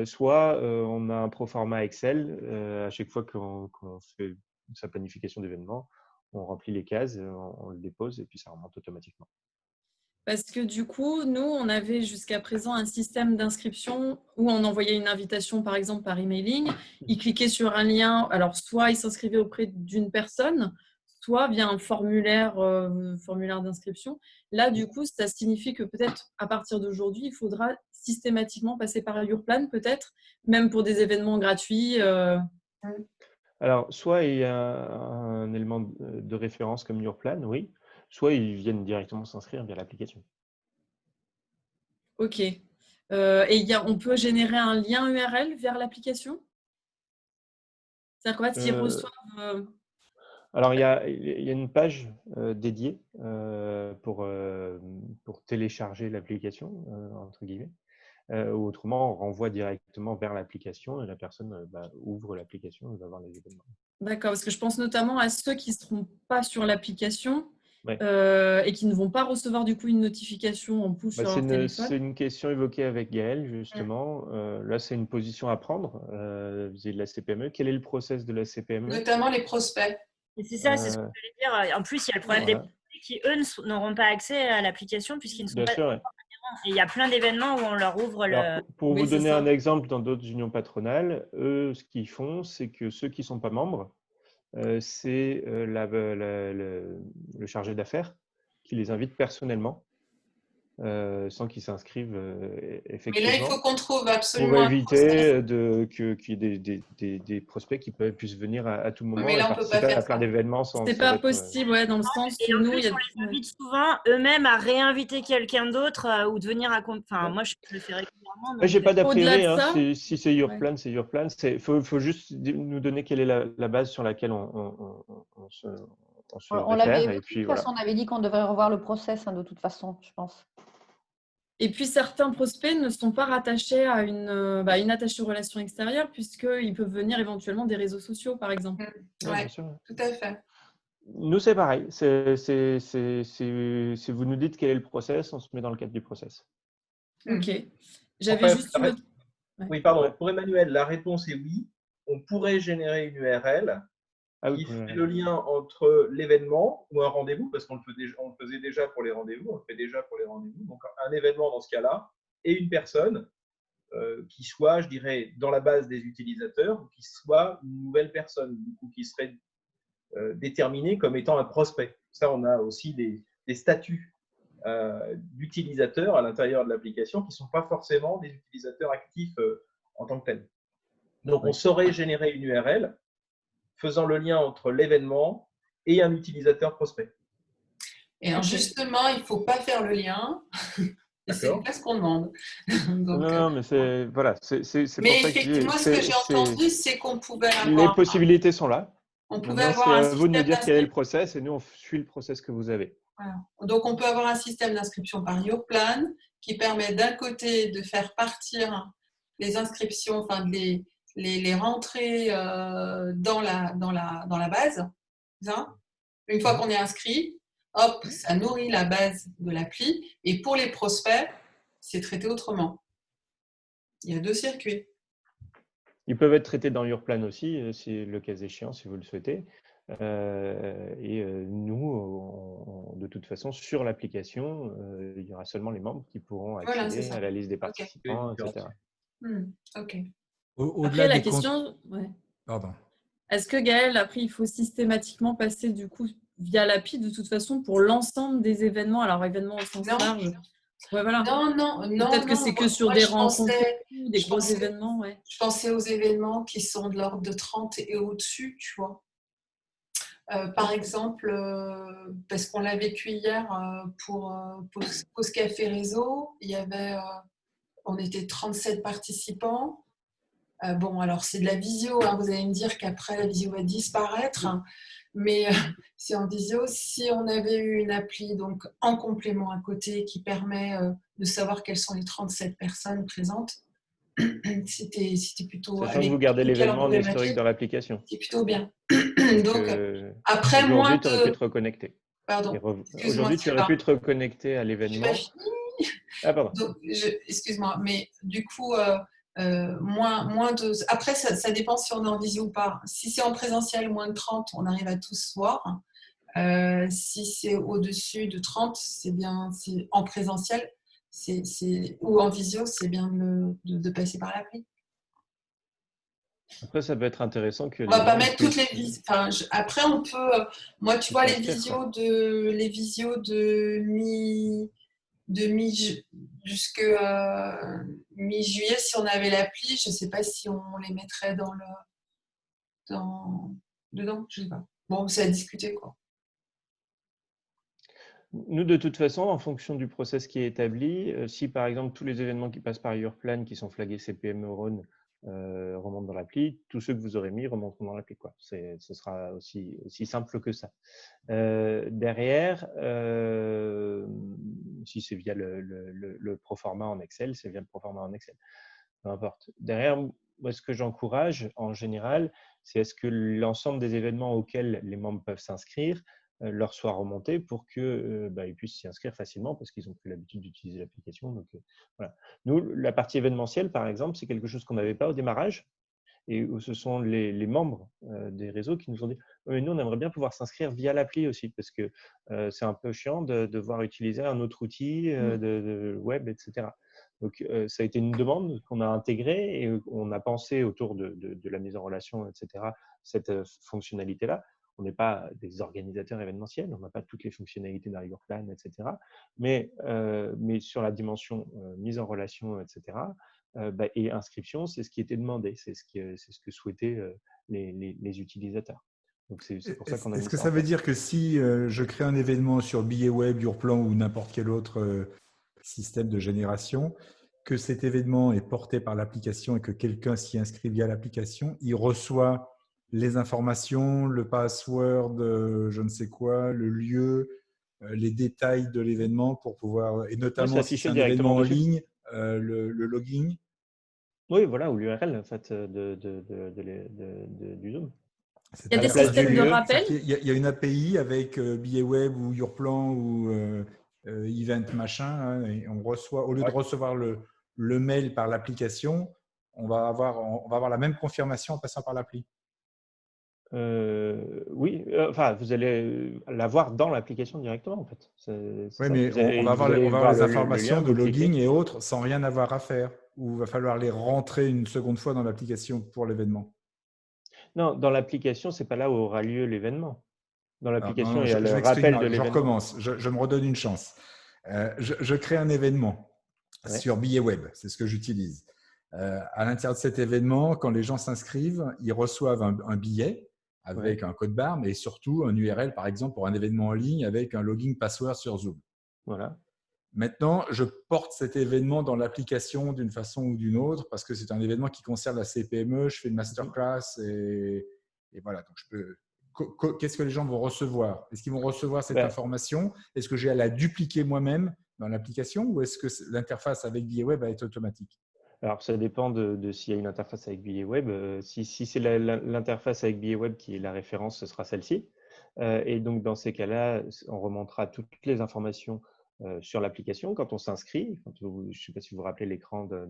Soit on a un proforma Excel. À chaque fois qu'on fait sa planification d'événements, on remplit les cases, on le dépose et puis ça remonte automatiquement. Parce que du coup, nous, on avait jusqu'à présent un système d'inscription où on envoyait une invitation, par exemple, par emailing. Il cliquait sur un lien. Alors, soit il s'inscrivait auprès d'une personne, soit via un formulaire d'inscription. Là, du coup, ça signifie que peut-être à partir d'aujourd'hui, il faudra systématiquement passer par Yourplan, peut-être, même pour des événements gratuits. Alors, soit il y a un élément de référence comme Yourplan, oui, soit ils viennent directement s'inscrire via l'application. Ok. Et on peut générer un lien URL vers l'application? C'est-à-dire qu'en fait, s'ils reçoivent… Alors, il y a une page dédiée pour télécharger l'application, entre guillemets. Ou autrement, on renvoie directement vers l'application et la personne ouvre l'application et va voir les événements. D'accord, parce que je pense notamment à ceux qui ne seront pas sur l'application Ouais. et qui ne vont pas recevoir du coup une notification en push sur leur téléphone. C'est une question évoquée avec Gaël, justement. Là, c'est une position à prendre vis-à-vis de la CPME. Quel est le process de la CPME? Notamment les prospects. Et c'est ça, c'est ce que je voulais dire. En plus, il y a le problème des prospects qui, eux, n'auront pas accès à l'application puisqu'ils ne sont Bien pas… sûr, ouais. Et il y a plein d'événements où on leur ouvre le… Alors, pour vous donner un exemple, dans d'autres unions patronales, eux, ce qu'ils font, c'est que ceux qui ne sont pas membres, c'est le chargé d'affaires qui les invite personnellement, sans qu'ils s'inscrivent effectivement. Mais là, il faut qu'on trouve absolument pour éviter qu'il y ait des prospects qui puissent venir à tout moment mais là, et participer à plein d'événements. C'est pas possible, ouais, dans le sens et où nous, on les invite souvent eux-mêmes à réinviter quelqu'un d'autre ou de venir à… Enfin, moi, je le fais régulièrement. J'ai pas d'a priori. Au-delà de ça, si c'est Yourplan, c'est Yourplan. Il faut juste nous donner quelle est la base sur laquelle on ensuite On de faire. l'avait Et aussi, puis parce voilà. qu'on avait dit qu'on devrait revoir le process de toute façon, je pense. Et puis, certains prospects ne sont pas rattachés à une attachée aux relations extérieures, puisqu'ils peuvent venir éventuellement des réseaux sociaux, par exemple. Ouais, Ouais, bien sûr. tout à fait. Nous, c'est pareil. Si vous nous dites quel est le process, on se met dans le cadre du process. Ok. J'avais Enfin, juste une... Oui, pardon. Ouais. Pour Emmanuel, la réponse est oui. On pourrait générer une URL Ah oui, qui pour fait le- le lien entre l'événement ou un rendez-vous, parce qu'on le faisait déjà pour les rendez-vous, on le fait déjà pour les rendez-vous. Donc, un événement dans ce cas-là, et une personne qui soit, je dirais, dans la base des utilisateurs, ou qui soit une nouvelle personne, du coup, qui serait déterminée comme étant un prospect. Ça, on a aussi des statuts d'utilisateurs à l'intérieur de l'application qui ne sont pas forcément des utilisateurs actifs en tant que tels. Donc, on saurait générer une URL faisant le lien entre l'événement et un utilisateur prospect. Et alors, justement, il ne faut pas faire le lien. Et c'est D'accord. pas ce qu'on demande. Donc, Non, mais c'est voilà, c'est pour mais ça que effectivement, ce que j'ai entendu, c'est qu'on pouvait les avoir, possibilités sont là. on pouvait Maintenant, avoir c'est un à vous de nous système dire quel est le d'inscription. process et nous, on suit le process que vous avez. Voilà. Donc, on peut avoir un système d'inscription par Yourplan qui permet d'un côté de faire partir les inscriptions, enfin les rentrer dans la base. Hein. Une fois qu'on est inscrit, hop, ça nourrit la base de l'appli. Et pour les prospects, c'est traité autrement. Il y a 2 circuits. Ils peuvent être traités dans Yourplan aussi, si le cas échéant, si vous le souhaitez. Nous, de toute façon, sur l'application, il y aura seulement les membres qui pourront Voilà, accéder c'est ça. à la liste des Ok. participants, etc. Ok. Après, la question, Pardon. est-ce que Gaël, après, il faut systématiquement passer du coup via l'API de toute façon pour l'ensemble des événements, alors événements au sens Non. large. Ouais, voilà. Non. Peut-être que c'est que sur des rencontres, des je gros pensais- événements, ouais. Je pensais aux événements qui sont de l'ordre de 30 et au-dessus, tu vois. Par exemple, parce qu'on l'a vécu hier pour Pause Café Réseau, il y avait, on était 37 participants. Bon, alors c'est de la visio, hein, vous allez me dire qu'après la visio va disparaître, hein, mais c'est en visio. Si on avait eu une appli donc en complément à côté qui permet de savoir quelles sont les 37 personnes présentes, c'était plutôt. Sachant que vous gardez l'événement en historique dans l'application. C'est plutôt bien. Donc, après, moins tu aurais pu te reconnecter. Pardon. Aujourd'hui, tu aurais pu te reconnecter à l'événement. Ah, pardon. Excuse-moi, mais du coup, moins de. Après, ça dépend si on est en visio ou pas. Si c'est en présentiel, moins de 30, on arrive à tous voir. Si c'est au-dessus de 30, c'est bien. C'est en présentiel, ou en visio, c'est bien de passer par l'appli. Après, ça peut être intéressant que. On va pas mettre toutes les visios. Enfin, après, on peut. Moi, tu vois, les visios de jusque mi-juillet, si on avait l'appli, je ne sais pas si on les mettrait dedans, je sais pas. Bon, c'est à discuter, quoi. Nous, de toute façon, en fonction du process qui est établi, si par exemple tous les événements qui passent par Yourplan qui sont flagués CPME Rhône remontent dans l'appli, tous ceux que vous aurez mis remonteront dans l'appli. Ce sera aussi simple que ça. Derrière, si c'est via le proforma en Excel, c'est via le proforma en Excel. Peu importe. Derrière, moi, ce que j'encourage en général, c'est est-ce que l'ensemble des événements auxquels les membres peuvent s'inscrire leur soit remonté pour qu'ils puissent s'y inscrire facilement parce qu'ils ont plus l'habitude d'utiliser l'application. Donc, voilà. Nous, la partie événementielle, par exemple, c'est quelque chose qu'on n'avait pas au démarrage et où ce sont les membres des réseaux qui nous ont dit mais nous, on aimerait bien pouvoir s'inscrire via l'appli aussi parce que c'est un peu chiant de devoir utiliser un autre outil de web, etc. Donc, ça a été une demande qu'on a intégrée et on a pensé autour de la mise en relation, etc., cette fonctionnalité-là. On n'est pas des organisateurs événementiels, on n'a pas toutes les fonctionnalités d'un Yourplan, etc. Mais sur la dimension mise en relation, etc., et inscription, c'est ce qui était demandé, c'est ce que souhaitaient les utilisateurs. Donc, c'est pour ça qu'on a mis ça en place. Est-ce que ça veut dire que si je crée un événement sur Billet Web, Yourplan ou n'importe quel autre système de génération, que cet événement est porté par l'application et que quelqu'un s'y inscrit via l'application, il reçoit les informations, le password, je ne sais quoi, le lieu, les détails de l'événement pour pouvoir, et notamment si c'est un événement en ligne, le login. Oui, voilà, ou l'URL en fait, du Zoom. Il y a des systèmes de rappel. Il y a une API avec BillWeb ou Yourplan ou Event machin, hein, et on reçoit, au lieu de recevoir le mail par l'application, on va avoir la même confirmation en passant par l'appli. Oui, enfin, vous allez l'avoir dans l'application directement en fait. Oui, mais on va avoir les informations de login et autres sans rien avoir à faire, ou il va falloir les rentrer une seconde fois dans l'application pour l'événement. Non, dans l'application, c'est pas là où aura lieu l'événement. Dans l'application, il y a le je rappel de l'événement. Je recommence, je me redonne une chance. Je crée un événement sur BillWeb, c'est ce que j'utilise. À l'intérieur de cet événement, quand les gens s'inscrivent, ils reçoivent un billet avec un code barre, mais surtout un URL, par exemple, pour un événement en ligne avec un login password sur Zoom. Voilà. Maintenant, je porte cet événement dans l'application d'une façon ou d'une autre parce que c'est un événement qui concerne la CPME. Je fais une masterclass et voilà. Donc, je peux. Qu'est-ce que les gens vont recevoir? Est-ce qu'ils vont recevoir cette information? Est-ce que j'ai à la dupliquer moi-même dans l'application ou est-ce que l'interface avec BillWeb va être automatique? Alors, ça dépend de s'il y a une interface avec BillWeb. Si c'est l'interface avec BillWeb qui est la référence, ce sera celle-ci. Et donc, dans ces cas-là, on remontera toutes les informations sur l'application quand on s'inscrit. Je ne sais pas si vous vous rappelez l'écran de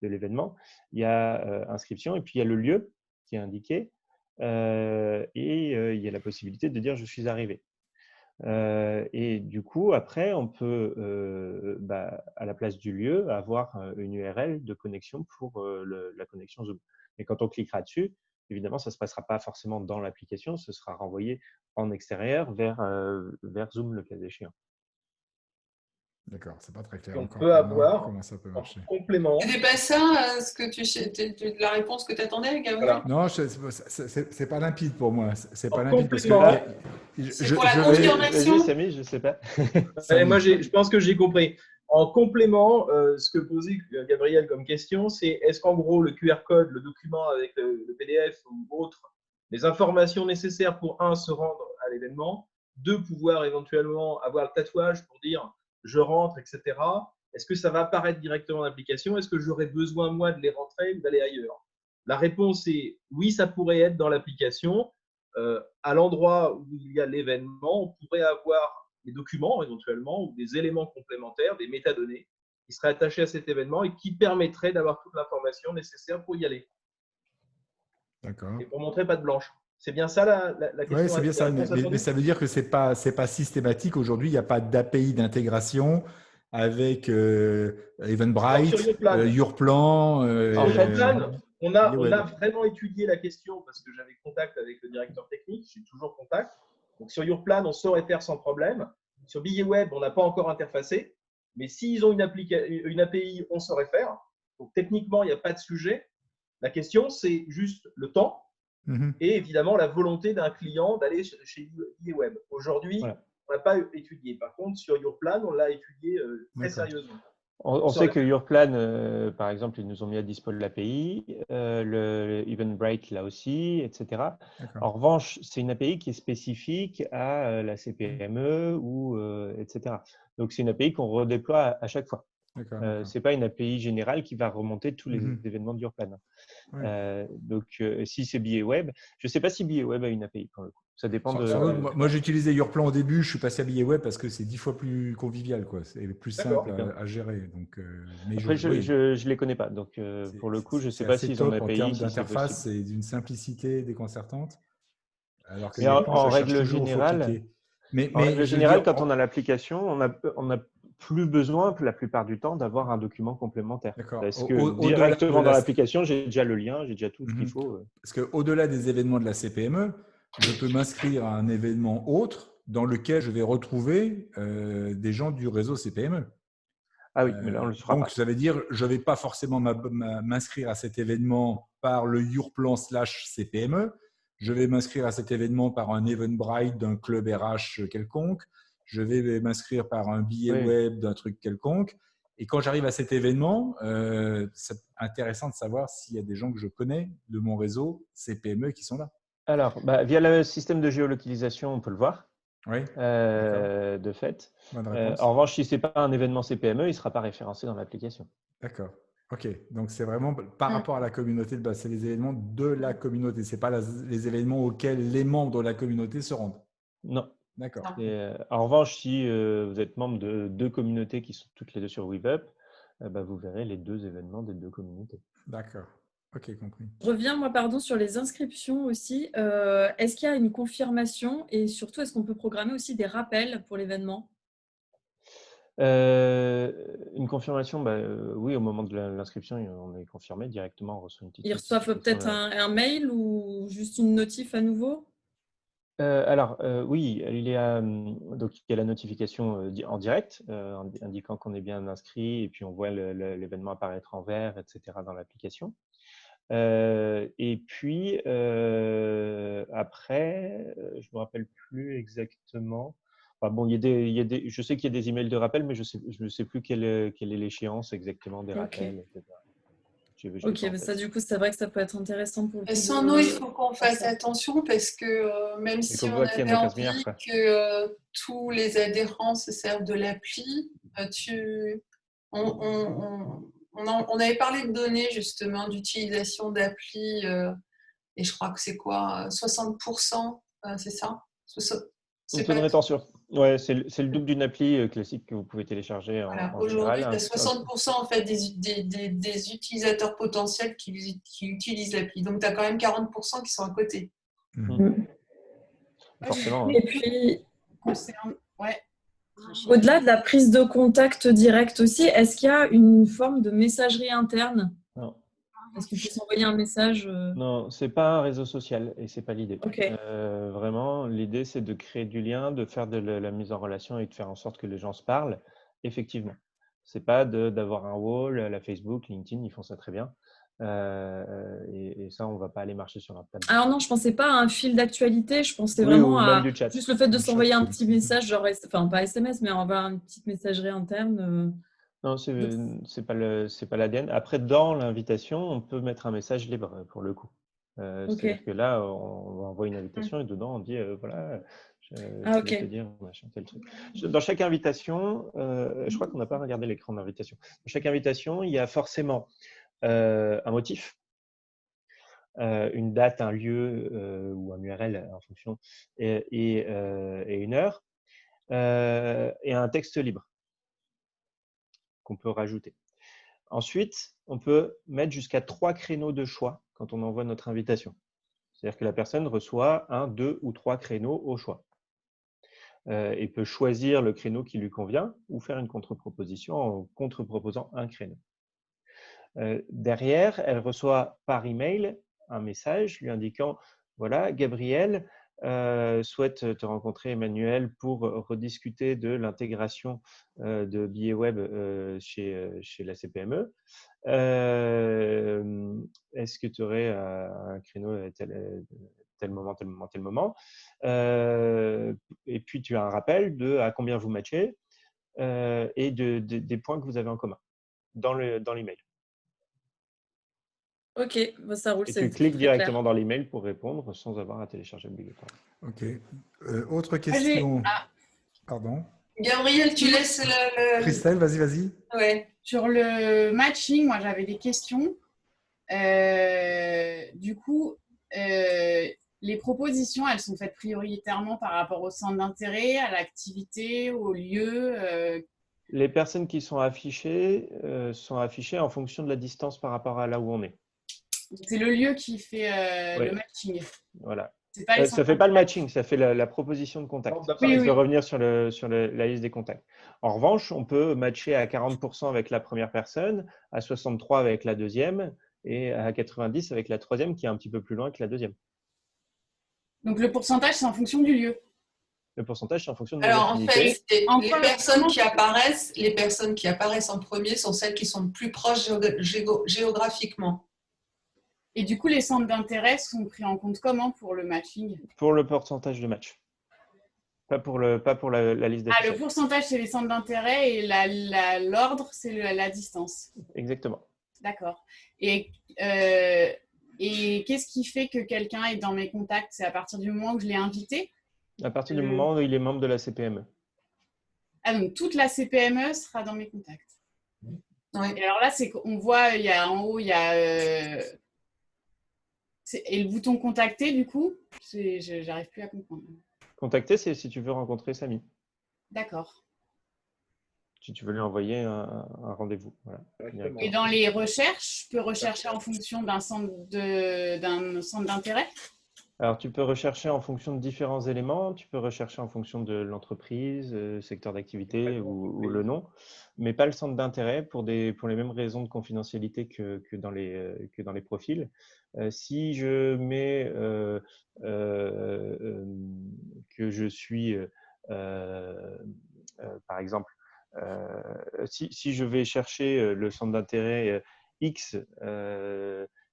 l'événement. Il y a inscription et puis il y a le lieu qui est indiqué. Et il y a la possibilité de dire « je suis arrivé ». Et du coup, après, on peut, à la place du lieu, avoir une URL de connexion pour la connexion Zoom. Mais quand on cliquera dessus, évidemment, ça ne se passera pas forcément dans l'application, ce sera renvoyé en extérieur vers Zoom, le cas échéant. D'accord, c'est pas très clair. On peut avoir comment ça peut marcher. en complément. C'était pas ça la réponse que tu attendais, Gabriel? Non, c'est pas limpide pour moi. C'est pas limpide parce que c'est pour la confirmation. Samy, je sais pas. Moi, je pense que j'ai compris. En complément, ce que posait Gabriel comme question, c'est est-ce qu'en gros, le QR code, le document avec le PDF ou autre, les informations nécessaires pour, un, se rendre à l'événement, deux, pouvoir éventuellement avoir le tatouage pour dire je rentre, etc. Est-ce que ça va apparaître directement dans l'application? Est-ce que j'aurais besoin, moi, de les rentrer ou d'aller ailleurs? La réponse est oui, ça pourrait être dans l'application. À l'endroit où il y a l'événement, on pourrait avoir des documents éventuellement ou des éléments complémentaires, des métadonnées qui seraient attachés à cet événement et qui permettraient d'avoir toute l'information nécessaire pour y aller. D'accord. Et pour montrer patte blanche. C'est bien ça la question? Oui, c'est bien ça. Mais ça veut dire que ce n'est pas systématique. Aujourd'hui, il n'y a pas d'API d'intégration avec Eventbrite, Yourplan. On a vraiment étudié la question parce que j'avais contact avec le directeur technique. J'ai toujours contact. Donc, sur Yourplan, on saurait faire sans problème. Sur BillWeb, on n'a pas encore interfacé. Mais s'ils ont une API, on saurait faire. Donc, techniquement, il n'y a pas de sujet. La question, c'est juste le temps. Et évidemment, la volonté d'un client d'aller chez BillWeb. Aujourd'hui, on n'a pas étudié. Par contre, sur Yourplan, on l'a étudié très sérieusement. On sait que Yourplan, par exemple, ils nous ont mis à dispo l'API, le Eventbrite là aussi, etc. En revanche, c'est une API qui est spécifique à la CPME ou etc. Donc, c'est une API qu'on redéploie à chaque fois. Ce n'est pas une API générale qui va remonter tous les événements de Yourplan. Donc, si c'est BillWeb, je ne sais pas si BillWeb a une API pour le coup. Ça dépend de… Moi, j'utilisais Yourplan au début. Je suis passé à BillWeb parce que c'est 10 fois plus convivial. C'est plus simple à gérer. Donc, après, je ne les connais pas. Donc, pour le coup, je ne sais pas s'ils ont une API. En termes d'interface, c'est d'une simplicité déconcertante. Alors que en règle générale, quand on a l'application, on n'a plus besoin, la plupart du temps, d'avoir un document complémentaire. Parce que directement dans l'application, j'ai déjà le lien, j'ai déjà tout ce qu'il faut. Parce qu'au-delà des événements de la CPME, je peux m'inscrire à un événement autre dans lequel je vais retrouver des gens du réseau CPME. Ah oui, mais là, on le saura donc, ça veut dire je ne vais pas forcément m'inscrire à cet événement par le Yourplan /CPME. Je vais m'inscrire à cet événement par un Eventbrite d'un club RH quelconque. Je vais m'inscrire par un billet web d'un truc quelconque. Et quand j'arrive à cet événement, c'est intéressant de savoir s'il y a des gens que je connais de mon réseau, ces PME qui sont là. Alors, via le système de géolocalisation, on peut le voir, Oui, de fait. bonne réponse. En revanche, si ce n'est pas un événement CPME, il ne sera pas référencé dans l'application. D'accord. OK. Donc, c'est vraiment par rapport à la communauté, c'est les événements de la communauté. Ce n'est pas les événements auxquels les membres de la communauté se rendent. Non. D'accord. En revanche, si vous êtes membre de 2 communautés qui sont toutes les 2 sur WeWeb, vous verrez les 2 événements des 2 communautés. D'accord. OK, compris. Je reviens, moi, pardon, sur les inscriptions aussi. Est-ce qu'il y a une confirmation et surtout, est-ce qu'on peut programmer aussi des rappels pour l'événement? Une confirmation, oui, au moment de l'inscription, on est confirmé directement, on reçoit une petite Ils reçoivent peut-être un mail ou juste une notif à nouveau? Oui, il y a la notification en direct indiquant qu'on est bien inscrit et puis on voit l'événement apparaître en vert, etc. dans l'application. Et puis après, je ne me rappelle plus exactement. Enfin, bon, je sais qu'il y a des emails de rappel, mais je ne sais plus quelle est l'échéance exactement des rappels, etc. Ok, mais ça, du coup, c'est vrai que ça peut être intéressant pour le public. Sans nous, il faut qu'on fasse attention parce que même si on avait envie que tous les adhérents se servent de l'appli, on avait parlé de données justement d'utilisation d'appli et je crois que c'est quoi 60%, c'est ça? C'est taux de rétention. Ouais, c'est le double d'une appli classique que vous pouvez télécharger en général. Aujourd'hui, tu as 60% en fait des utilisateurs potentiels qui utilisent l'appli. Donc, tu as quand même 40% qui sont à côté. Forcément. Et puis, au-delà de la prise de contact direct aussi, est-ce qu'il y a une forme de messagerie interne? Non. Est-ce qu'on peut s'envoyer un message? Non, ce n'est pas un réseau social et ce n'est pas l'idée. Okay. Vraiment, l'idée, c'est de créer du lien, de faire de la mise en relation et de faire en sorte que les gens se parlent, effectivement. Ce n'est pas d'avoir un wall, la Facebook, LinkedIn, ils font ça très bien. Et ça, on ne va pas aller marcher sur leur table. Alors non, je ne pensais pas à un fil d'actualité, je pensais vraiment à juste le fait de s'envoyer un petit message, genre, enfin pas SMS, mais avoir une petite messagerie interne. Non, c'est pas l'ADN. Après, dans l'invitation, on peut mettre un message libre pour le coup. C'est-à-dire que là, on envoie une invitation et dedans, on dit voilà, je vais te dire machin, tel truc. Dans chaque invitation, je crois qu'on n'a pas regardé l'écran d'invitation. Dans chaque invitation, il y a forcément un motif, une date, un lieu ou un URL en fonction, et une heure, et un texte libre qu'on peut rajouter. Ensuite, on peut mettre jusqu'à 3 créneaux de choix quand on envoie notre invitation. C'est-à-dire que la personne reçoit 1, 2 ou 3 créneaux au choix. Et peut choisir le créneau qui lui convient ou faire une contre-proposition en contre-proposant un créneau. Derrière, elle reçoit par email un message lui indiquant « Voilà, Gabriel souhaite te rencontrer, Emmanuel, pour rediscuter de l'intégration de billets web chez la CPME. Est-ce que tu aurais un créneau tel moment, tel moment, tel moment ?» Et puis, tu as un rappel de à combien vous matchez et des points que vous avez en commun dans l'email. Ok, ça roule. Et tu cliques directement dans l'email pour répondre sans avoir à télécharger obligatoirement. Ok. Autre question. Pardon. Gabriel, tu laisses le… Christelle, vas-y. Ouais. Sur le matching, moi j'avais des questions. Du coup, les propositions, elles sont faites prioritairement par rapport au centre d'intérêt, à l'activité, au lieu. Les personnes qui sont affichées en fonction de la distance par rapport à là où on est. C'est le lieu qui fait le matching. Voilà. Ça ne fait pas le matching, ça fait la proposition de contact. Ça risque de revenir sur la liste des contacts. En revanche, on peut matcher à 40% avec la première personne, à 63% avec la deuxième et à 90% avec la troisième qui est un petit peu plus loin que la deuxième. Donc le pourcentage, c'est en fonction du lieu. Le pourcentage, c'est en fonction de Alors en fait, les personnes qui apparaissent en premier sont celles qui sont le plus proches géographiquement. Et du coup, les centres d'intérêt sont pris en compte comment pour le matching? Pour le pourcentage de match. Pas pour la liste Ah, d'affichage. le pourcentage, c'est les centres d'intérêt et l'ordre, c'est la distance. Exactement. D'accord. Et qu'est-ce qui fait que quelqu'un est dans mes contacts? C'est à partir du moment où je l'ai invité? À partir du moment où il est membre de la CPME. Ah, donc toute la CPME sera dans mes contacts. Oui. Et alors là, c'est qu'on voit, il y a en haut, il y a et le bouton contacter, du coup, j'arrive plus à comprendre. Contacter, c'est si tu veux rencontrer Samy. D'accord. Si tu veux lui envoyer un rendez-vous. Voilà. Et dans les recherches, je peux rechercher en fonction d'un centre d'intérêt? Alors, tu peux rechercher en fonction de différents éléments. Tu peux rechercher en fonction de l'entreprise, secteur d'activité ou le nom, mais pas le centre d'intérêt pour les mêmes raisons de confidentialité que dans les profils. Si je mets que je suis, par exemple, si je vais chercher le centre d'intérêt X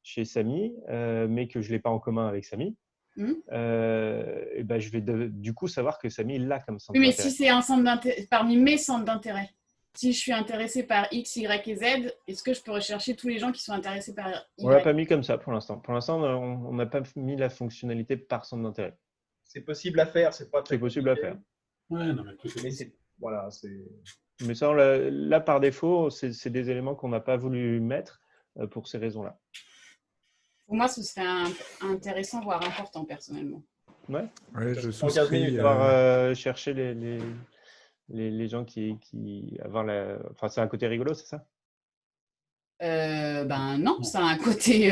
chez Samy, mais que je ne l'ai pas en commun avec Samy, et ben, je vais du coup savoir que Samy l'a comme centre Oui, mais d'intérêt. si c'est un centre d'intérêt, parmi mes centres d'intérêt, si je suis intéressée par X, Y et Z, est-ce que je peux rechercher tous les gens qui sont intéressés par Y? On ne l'a pas mis comme ça pour l'instant. Pour l'instant, on n'a pas mis la fonctionnalité par centre d'intérêt. C'est possible à faire, c'est pas très possible à faire. Ouais, non, mais voilà, mais ça, là, par défaut, c'est des éléments qu'on n'a pas voulu mettre pour ces raisons-là. Pour moi, ce serait intéressant, voire important, personnellement. Ouais, je souscris. Chercher les gens qui Enfin, c'est un côté rigolo, c'est ça? Ben non, c'est un côté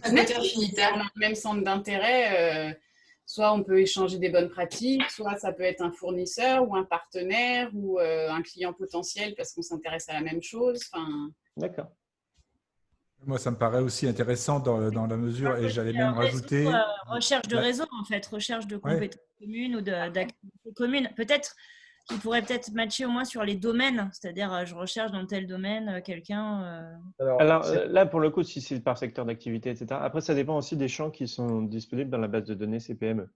affinitaire. On a le même centre d'intérêt. Soit on peut échanger des bonnes pratiques, soit ça peut être un fournisseur ou un partenaire ou un client potentiel parce qu'on s'intéresse à la même chose. Enfin... D'accord. Moi, ça me paraît aussi intéressant dans la mesure, et j'allais même rajouter… recherche de réseau, en fait, recherche de compétences communes ou d'activités communes. Peut-être qu'il pourrait peut-être matcher au moins sur les domaines, c'est-à-dire je recherche dans tel domaine quelqu'un… Alors là, pour le coup, si c'est par secteur d'activité, etc. Après, ça dépend aussi des champs qui sont disponibles dans la base de données CPME.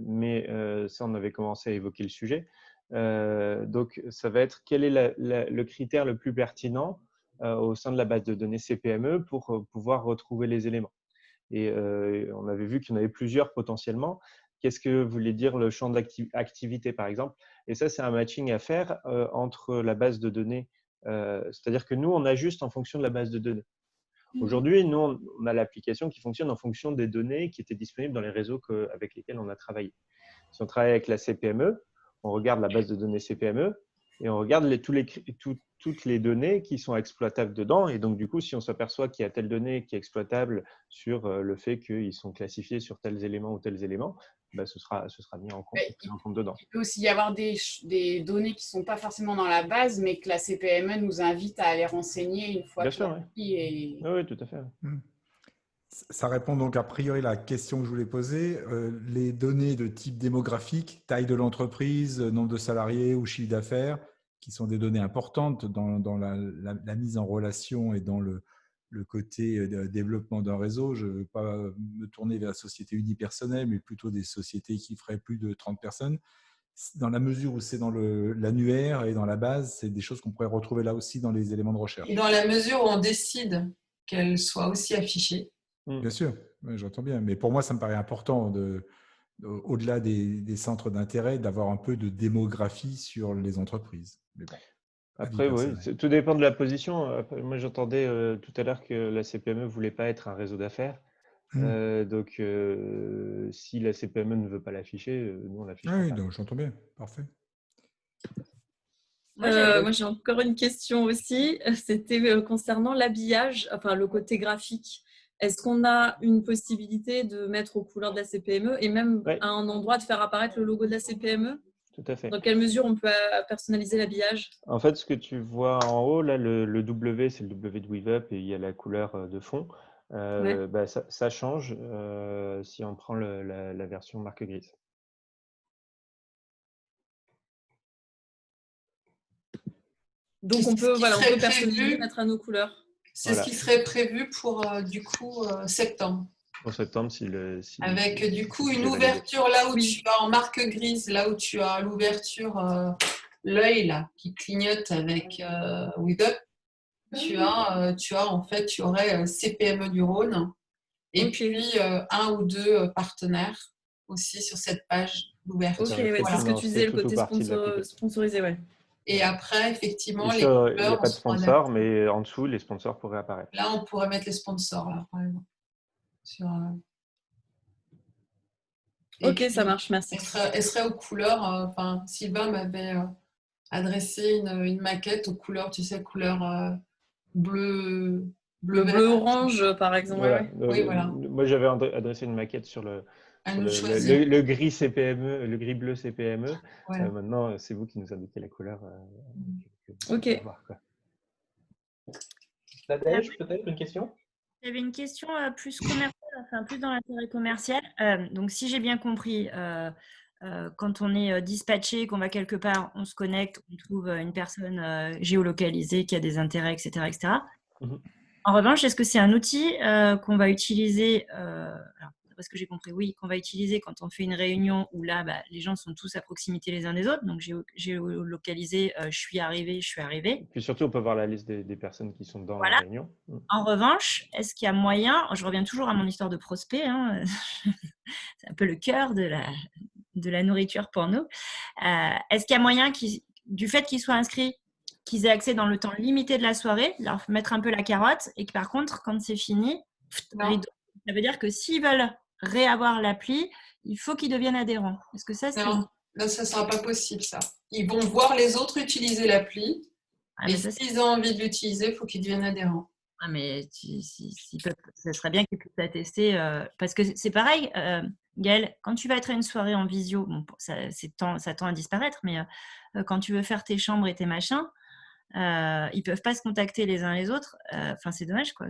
Mais ça, on avait commencé à évoquer le sujet. Donc, ça va être quel est le critère le plus pertinent au sein de la base de données CPME pour pouvoir retrouver les éléments. Et on avait vu qu'il y en avait plusieurs potentiellement. Qu'est-ce que voulait dire le champ d'activité, par exemple? Et ça, c'est un matching à faire entre la base de données. C'est-à-dire que nous, on ajuste en fonction de la base de données. Aujourd'hui, nous, on a l'application qui fonctionne en fonction des données qui étaient disponibles dans les réseaux avec lesquels on a travaillé. Si on travaille avec la CPME, on regarde la base de données CPME et on regarde toutes les données qui sont exploitables dedans. Et donc, du coup, si on s'aperçoit qu'il y a telle donnée qui est exploitable sur le fait qu'ils sont classifiés sur tels éléments ou tels éléments, bah, ce sera mis en compte dedans. Il peut aussi y avoir des données qui ne sont pas forcément dans la base, mais que la CPME nous invite à aller renseigner une fois qu'il y a Oui, tout à fait. Ça répond donc a priori à la question que je voulais poser. Les données de type démographique, taille de l'entreprise, nombre de salariés ou chiffre d'affaires, qui sont des données importantes dans la mise en relation et dans le côté développement d'un réseau. Je ne veux pas me tourner vers la société unipersonnelle, mais plutôt des sociétés qui feraient plus de 30 personnes. Dans la mesure où c'est dans l'annuaire et dans la base, c'est des choses qu'on pourrait retrouver là aussi dans les éléments de recherche. Et dans la mesure où on décide qu'elles soient aussi affichées. Bien sûr, j'entends bien. Mais pour moi, ça me paraît important, au-delà des centres d'intérêt, d'avoir un peu de démographie sur les entreprises. Mais bon, après, oui, tout dépend de la position. Moi, j'entendais tout à l'heure que la CPME ne voulait pas être un réseau d'affaires. Donc, si la CPME ne veut pas l'afficher, nous, on l'affiche. Oui, donc j'entends bien. Parfait. Moi, j'ai encore une question aussi. C'était concernant l'habillage, enfin le côté graphique. Est-ce qu'on a une possibilité de mettre aux couleurs de la CPME et même à un endroit de faire apparaître le logo de la CPME? Tout à fait. Dans quelle mesure on peut personnaliser l'habillage? En fait, ce que tu vois en haut, là, le W, c'est le W de WeaveUp et il y a la couleur de fond. Bah, ça change si on prend la version marque grise. Donc, on peut personnaliser, mettre à nos couleurs. C'est ce qui serait prévu pour, du coup, septembre. En septembre, Avec du coup si une j'ai validé. ouverture là où tu as en marque grise, là où tu as l'ouverture, l'œil là qui clignote avec With Up, tu as en fait, tu aurais CPME du Rhône et puis un ou deux partenaires aussi sur cette page d'ouverture. Ok, ouais, c'est ce que tu disais, le côté sponsorisé, ouais. Et après, effectivement, Ici, les couleurs, il n'y a pas de sponsor, mais en dessous, les sponsors pourraient apparaître. Là, on pourrait mettre les sponsors, là, par exemple. Ok, puis, ça marche, merci. Elle serait aux couleurs. Enfin, Sylvain m'avait adressé une maquette aux couleurs, tu sais, couleur bleu, bleu-orange, par exemple. Voilà. Oui, voilà. Moi, j'avais adressé une maquette sur le gris CPME, le gris bleu CPME. Voilà. Maintenant, c'est vous qui nous indiquez la couleur. Ok. Voir, quoi. Nadège, peut-être une question? Il y avait une question plus commerciale, enfin plus dans l'intérêt commercial. Donc, si j'ai bien compris, quand on est dispatché, qu'on va quelque part, on se connecte, on trouve une personne géolocalisée qui a des intérêts, etc. etc. Mhm. En revanche, est-ce que c'est un outil qu'on va utiliser, alors, parce que j'ai compris, oui, qu'on va utiliser quand on fait une réunion où là, les gens sont tous à proximité les uns des autres, donc géolocalisé, je suis arrivé. Et puis surtout, on peut voir la liste des personnes qui sont dans la réunion. En revanche, est-ce qu'il y a moyen, je reviens toujours à mon histoire de prospect, hein, c'est un peu le cœur de la nourriture pour nous, est-ce qu'il y a moyen du fait qu'ils soient inscrits, qu'ils aient accès dans le temps limité de la soirée, leur mettre un peu la carotte, et que par contre, quand c'est fini, rideau. Ça veut dire que s'ils veulent réavoir l'appli, il faut qu'ils deviennent adhérents. Est-ce que ça, c'est... Non, là, ça ne sera pas possible, ça. Ils vont voir les autres utiliser l'appli, et s'ils ont envie de l'utiliser, il faut qu'ils deviennent adhérents. Ah, mais ça serait bien qu'ils puissent attester, parce que c'est pareil, Gaëlle, quand tu vas être à une soirée en visio, bon, ça tend à disparaître, mais quand tu veux faire tes chambres et tes machins, ils peuvent pas se contacter les uns les autres. Enfin, c'est dommage, quoi.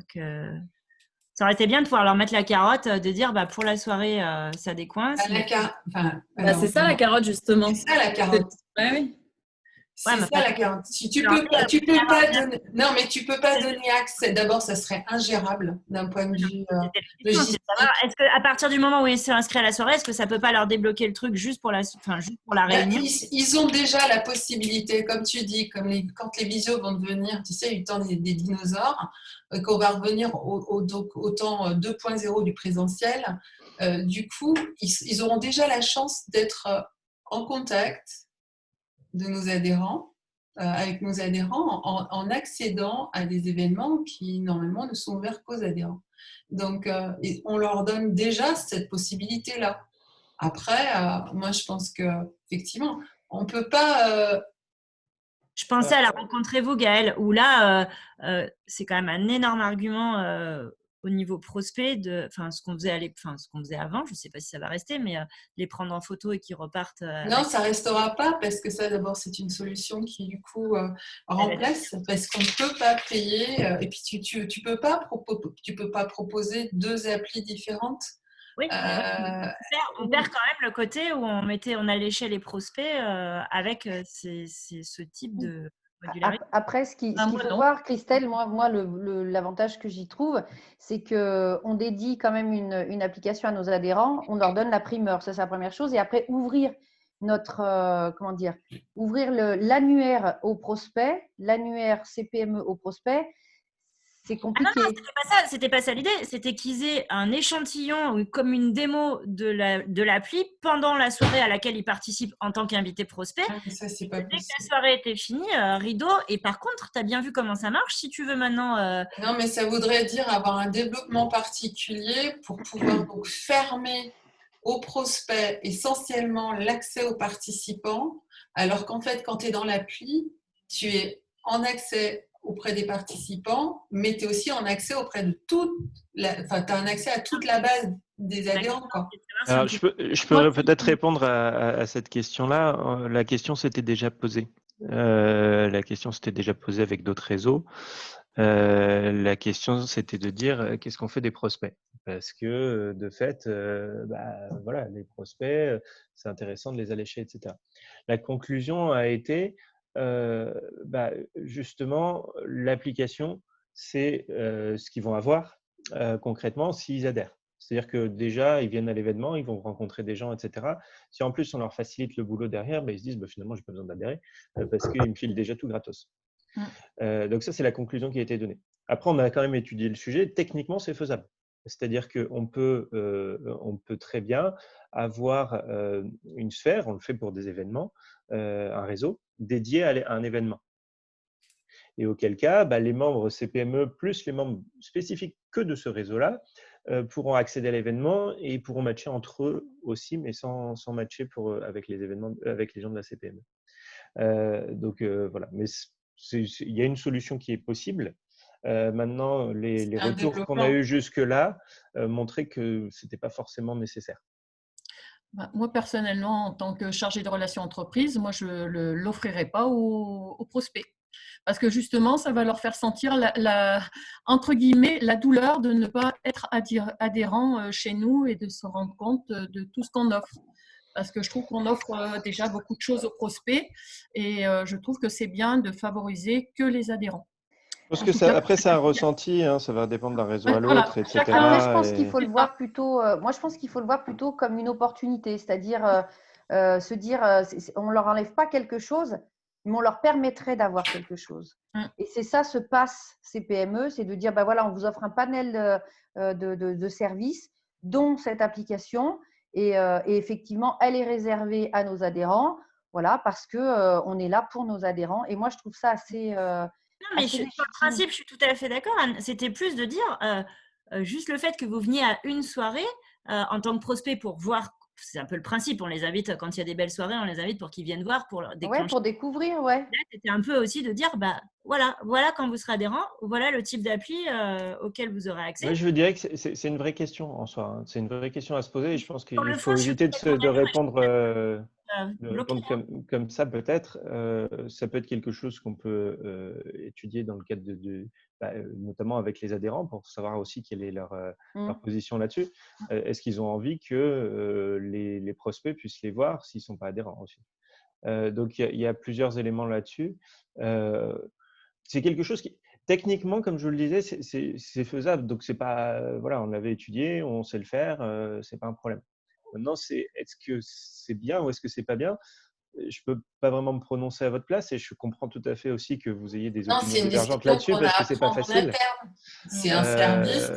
Ça aurait été bien de pouvoir leur mettre la carotte, de dire pour la soirée, ça décoince. C'est ça la carotte, justement. C'est ça la carotte. Oui. C'est ça la carotte. Si tu peux pas donner, non, mais tu peux pas donner accès. D'abord, ça serait ingérable d'un point de vue logistique. Est-ce qu'à partir du moment où ils sont inscrits à la soirée, est-ce que ça peut pas leur débloquer le truc juste pour la réunion? Ils ont déjà la possibilité, comme tu dis, quand les visios vont devenir, tu sais, du temps des dinosaures, qu'on va revenir au temps 2.0 du présentiel. Du coup, ils auront déjà la chance d'être en contact de nos adhérents, avec nos adhérents, en accédant à des événements qui, normalement, ne sont ouverts qu'aux adhérents. Donc, on leur donne déjà cette possibilité-là. Après, moi, je pense qu'effectivement, on ne peut pas... Je pensais à la Rencontrez-vous, Gaëlle, où là, c'est quand même un énorme argument au niveau prospect, ce qu'on faisait avant, je ne sais pas si ça va rester, mais les prendre en photo et qu'ils repartent. Non, ça ne restera pas, parce que ça, d'abord, c'est une solution qui, du coup, remplace, parce qu'on ne peut pas payer, et puis tu peux pas proposer deux applis différentes. Oui, on perd quand même le côté où on alléchait les prospects avec ce type de modularité. Après, ce qu'il faut voir, Christelle, moi l'avantage que j'y trouve, c'est qu'on dédie quand même une application à nos adhérents, on leur donne la primeur, ça c'est la première chose, et après ouvrir ouvrir l'annuaire aux prospects, l'annuaire CPME aux prospects, c'est compliqué. Ah non, c'était pas ça l'idée. C'était qu'ils aient un échantillon comme une démo de l'appli pendant la soirée à laquelle ils participent en tant qu'invité prospect. Ça, c'est pas possible. Dès que la soirée était finie, rideau. Et par contre, tu as bien vu comment ça marche. Si tu veux maintenant… Non, mais ça voudrait dire avoir un développement particulier pour pouvoir donc fermer aux prospects essentiellement l'accès aux participants, alors qu'en fait, quand tu es dans l'appli, tu es en accès auprès des participants, mais tu es aussi en accès auprès de tu as un accès à toute la base des adhérents, quoi. Alors, je peux peut-être répondre à cette question-là. La question s'était déjà posée. Avec d'autres réseaux. La question, c'était de dire qu'est-ce qu'on fait des prospects, parce que de fait, les prospects, c'est intéressant de les allécher, etc. La conclusion a été justement l'application, c'est ce qu'ils vont avoir concrètement s'ils adhèrent. C'est-à-dire que déjà, ils viennent à l'événement, ils vont rencontrer des gens, etc. Si en plus on leur facilite le boulot derrière, ils se disent finalement, je n'ai pas besoin d'adhérer parce qu'ils me filent déjà tout gratos. Donc ça, c'est la conclusion qui a été donnée. Après, on a quand même étudié le sujet. Techniquement, c'est faisable. C'est-à-dire qu'on peut très bien avoir une sphère, on le fait pour des événements, un réseau dédié à un événement. Et auquel cas, les membres CPME plus les membres spécifiques que de ce réseau-là pourront accéder à l'événement et pourront matcher entre eux aussi, mais sans matcher avec les gens de la CPME. Voilà. Mais il y a une solution qui est possible. Maintenant, les retours qu'on a eus jusque-là montraient que ce n'était pas forcément nécessaire. Moi, personnellement, en tant que chargée de relations entreprises, moi, je ne l'offrirai pas aux prospects. Parce que justement, ça va leur faire sentir entre guillemets, la douleur de ne pas être adhérent chez nous et de se rendre compte de tout ce qu'on offre. Parce que je trouve qu'on offre déjà beaucoup de choses aux prospects et je trouve que c'est bien de favoriser que les adhérents. Parce que après, c'est un ressenti, ça va dépendre d'un réseau à l'autre, etc. Je pense qu'il faut le voir plutôt. Moi, je pense qu'il faut le voir plutôt comme une opportunité, c'est-à-dire se dire, on leur enlève pas quelque chose, mais on leur permettrait d'avoir quelque chose. Et c'est ça, ce pass CPME, c'est de dire, voilà, on vous offre un panel de services, dont cette application, et effectivement, elle est réservée à nos adhérents, voilà, parce que on est là pour nos adhérents. Et moi, je trouve ça assez. Non, mais sur le principe, je suis tout à fait d'accord, Anne. C'était plus de dire, juste le fait que vous veniez à une soirée en tant que prospect pour voir, c'est un peu le principe, on les invite quand il y a des belles soirées, on les invite pour qu'ils viennent voir, pour déclencher. Ouais, pour découvrir, ouais. Là, c'était un peu aussi de dire, voilà quand vous serez adhérent, voilà le type d'appli auquel vous aurez accès. Oui, je dirais que c'est une vraie question en soi. C'est une vraie question à se poser et je pense qu'il faut éviter de répondre comme ça peut-être. Ça peut être quelque chose qu'on peut étudier dans le cadre notamment avec les adhérents pour savoir aussi quelle est leur position là-dessus. Est-ce qu'ils ont envie que les prospects puissent les voir s'ils ne sont pas adhérents aussi? Donc, il y a plusieurs éléments là-dessus. C'est quelque chose qui, techniquement, comme je le disais, c'est faisable. Donc, c'est pas, voilà, on l'avait étudié, on sait le faire, c'est pas un problème. Maintenant, est-ce que c'est bien ou est-ce que c'est pas bien? Je peux pas vraiment me prononcer à votre place et je comprends tout à fait aussi que vous ayez des opinions divergentes là-dessus parce que c'est pas facile. C'est un service.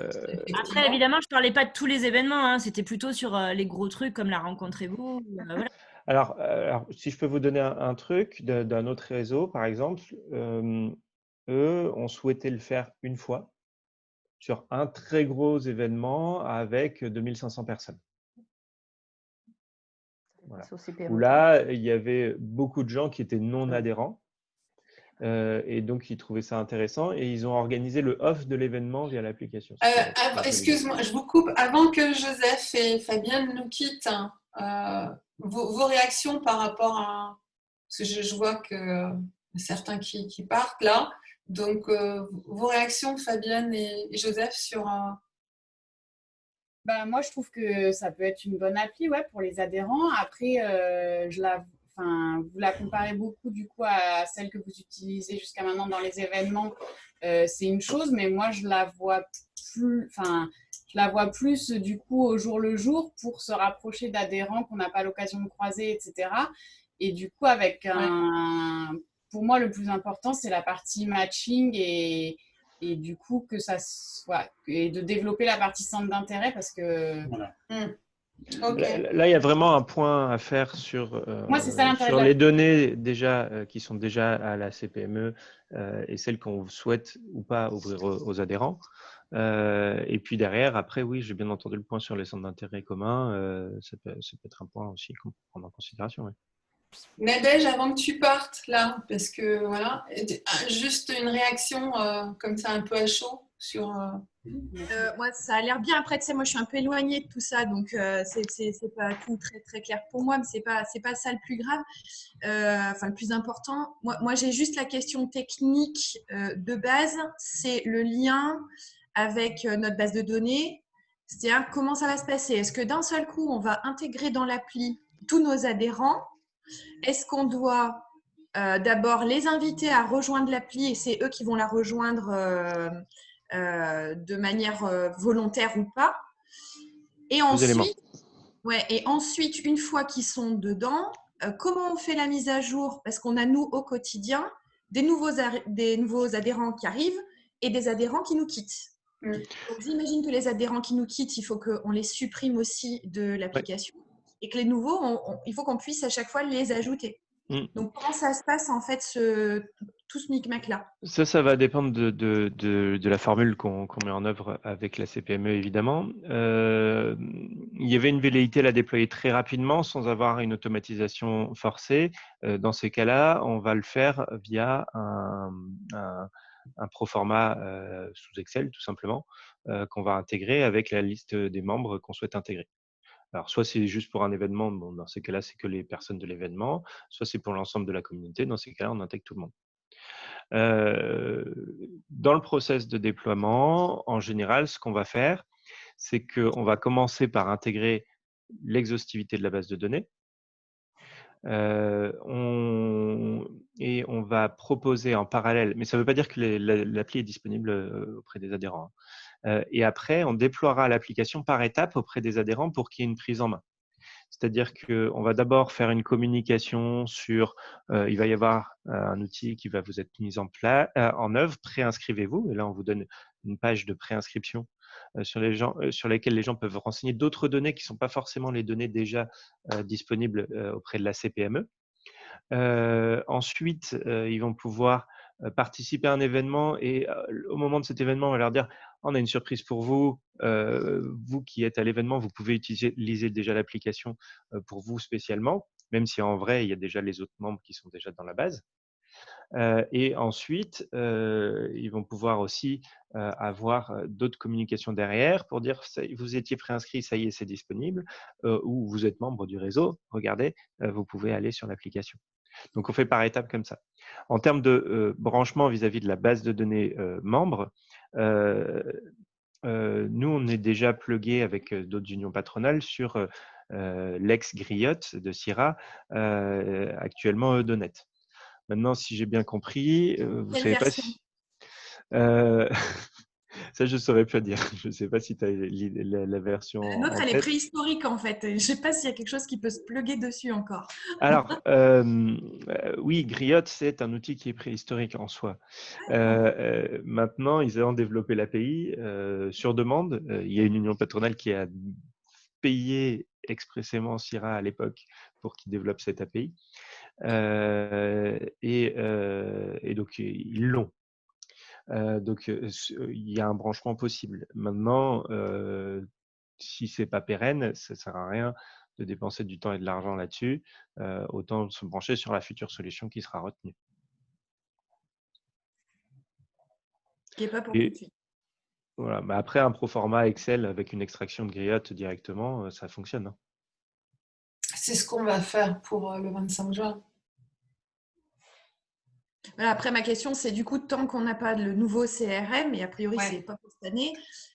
Après, évidemment, je parlais pas de tous les événements. C'était plutôt sur les gros trucs comme la Rencontrez-vous. Voilà. Alors, si je peux vous donner un truc d'un autre réseau, par exemple, eux ont souhaité le faire une fois sur un très gros événement avec 2500 personnes. Voilà. Où là, il y avait beaucoup de gens qui étaient non adhérents et donc ils trouvaient ça intéressant et ils ont organisé le off de l'événement via l'application. Excuse-moi, je vous coupe. Avant que Joseph et Fabienne nous quittent, vos réactions par rapport à… Parce que je vois que certains qui partent là. Donc, vos réactions, Fabienne et Joseph, sur… Moi, je trouve que ça peut être une bonne appli pour les adhérents. Après, vous la comparez beaucoup du coup à celle que vous utilisez jusqu'à maintenant dans les événements. C'est une chose, mais moi, je la vois plus du coup au jour le jour pour se rapprocher d'adhérents qu'on n'a pas l'occasion de croiser, etc. Et du coup, pour moi, le plus important, c'est la partie matching et du coup que ça soit et de développer la partie centre d'intérêt parce que voilà. Là, il y a vraiment un point à faire sur les données déjà qui sont déjà à la CPME et celles qu'on souhaite ou pas ouvrir aux adhérents. Et puis derrière, après, oui, j'ai bien entendu le point sur les centres d'intérêt communs. Ça peut être un point aussi qu'on peut prendre en considération. Oui. Nadège, avant que tu partes là, parce que voilà, juste une réaction comme ça un peu à chaud sur… Moi, ça a l'air bien. Après, tu sais, moi, je suis un peu éloignée de tout ça, donc c'est pas tout très très clair pour moi, mais c'est pas ça le plus grave. Le plus important. Moi, j'ai juste la question technique de base, c'est le lien avec notre base de données. C'est-à-dire comment ça va se passer. Est-ce que d'un seul coup, on va intégrer dans l'appli tous nos adhérents? Est-ce qu'on doit d'abord les inviter à rejoindre l'appli et c'est eux qui vont la rejoindre de manière volontaire ou pas? Et éléments. ensuite, une fois qu'ils sont dedans, comment on fait la mise à jour? Parce qu'on a, nous, au quotidien, des nouveaux adhérents qui arrivent et des adhérents qui nous quittent. Donc, j'imagine que les adhérents qui nous quittent, il faut qu'on les supprime aussi de l'application et que les nouveaux, il faut qu'on puisse à chaque fois les ajouter. Donc, comment ça se passe, en fait, tout ce micmac-là? Ça va dépendre de la formule qu'on met en œuvre avec la CPME, évidemment. Il y avait une velléité à la déployer très rapidement sans avoir une automatisation forcée. Dans ces cas-là, on va le faire via un proforma sous Excel, tout simplement, qu'on va intégrer avec la liste des membres qu'on souhaite intégrer. Alors, soit c'est juste pour un événement, bon, dans ces cas-là, c'est que les personnes de l'événement, soit c'est pour l'ensemble de la communauté, dans ces cas-là, on intègre tout le monde. Dans le process de déploiement, en général, ce qu'on va faire, c'est qu'on va commencer par intégrer l'exhaustivité de la base de données. Et on va proposer en parallèle, mais ça ne veut pas dire que l'appli est disponible auprès des adhérents. Et après, on déploiera l'application par étapes auprès des adhérents pour qu'il y ait une prise en main. C'est-à-dire qu'on va d'abord faire une communication sur, il va y avoir un outil qui va vous être mis en œuvre, préinscrivez-vous, et là on vous donne une page de préinscription sur lesquelles les gens peuvent renseigner d'autres données qui ne sont pas forcément les données déjà disponibles auprès de la CPME. Ensuite, ils vont pouvoir participer à un événement et au moment de cet événement, on va leur dire on a une surprise pour vous. Vous qui êtes à l'événement, vous pouvez utiliser déjà l'application pour vous spécialement, même si en vrai, il y a déjà les autres membres qui sont déjà dans la base. Et ensuite, ils vont pouvoir aussi avoir d'autres communications derrière pour dire vous étiez préinscrit, ça y est, c'est disponible, ou vous êtes membre du réseau, regardez, vous pouvez aller sur l'application. Donc, on fait par étapes comme ça. En termes de branchement vis-à-vis de la base de données membres, nous, on est déjà plugué avec d'autres unions patronales sur l'ex-griotte de Sira, actuellement Eudonet. Maintenant, si j'ai bien compris, vous ne savez pas si… ça, je ne saurais pas dire. Je ne sais pas si tu as la version La nôtre, en elle est tête. préhistorique, en fait. Je ne sais pas s'il y a quelque chose qui peut se plugger dessus encore. Alors, oui, Griotte, c'est un outil qui est préhistorique en soi. Maintenant, ils ont développé l'API sur demande. Il y a une union patronale qui a payé expressément Sira à l'époque pour qu'il développe cette API. Et donc, ils l'ont. Donc, il y a un branchement possible. Maintenant, si ce n'est pas pérenne, ça ne sert à rien de dépenser du temps et de l'argent là-dessus. Autant se brancher sur la future solution qui sera retenue. Qui n'est pas pour tout de suite. Voilà. Mais après, un proforma Excel avec une extraction de griotte directement, ça fonctionne. Hein. C'est ce qu'on va faire pour le 25 juin. Voilà, après, ma question, c'est du coup, tant qu'on n'a pas le nouveau CRM, et a priori, ce n'est pas pour cette année,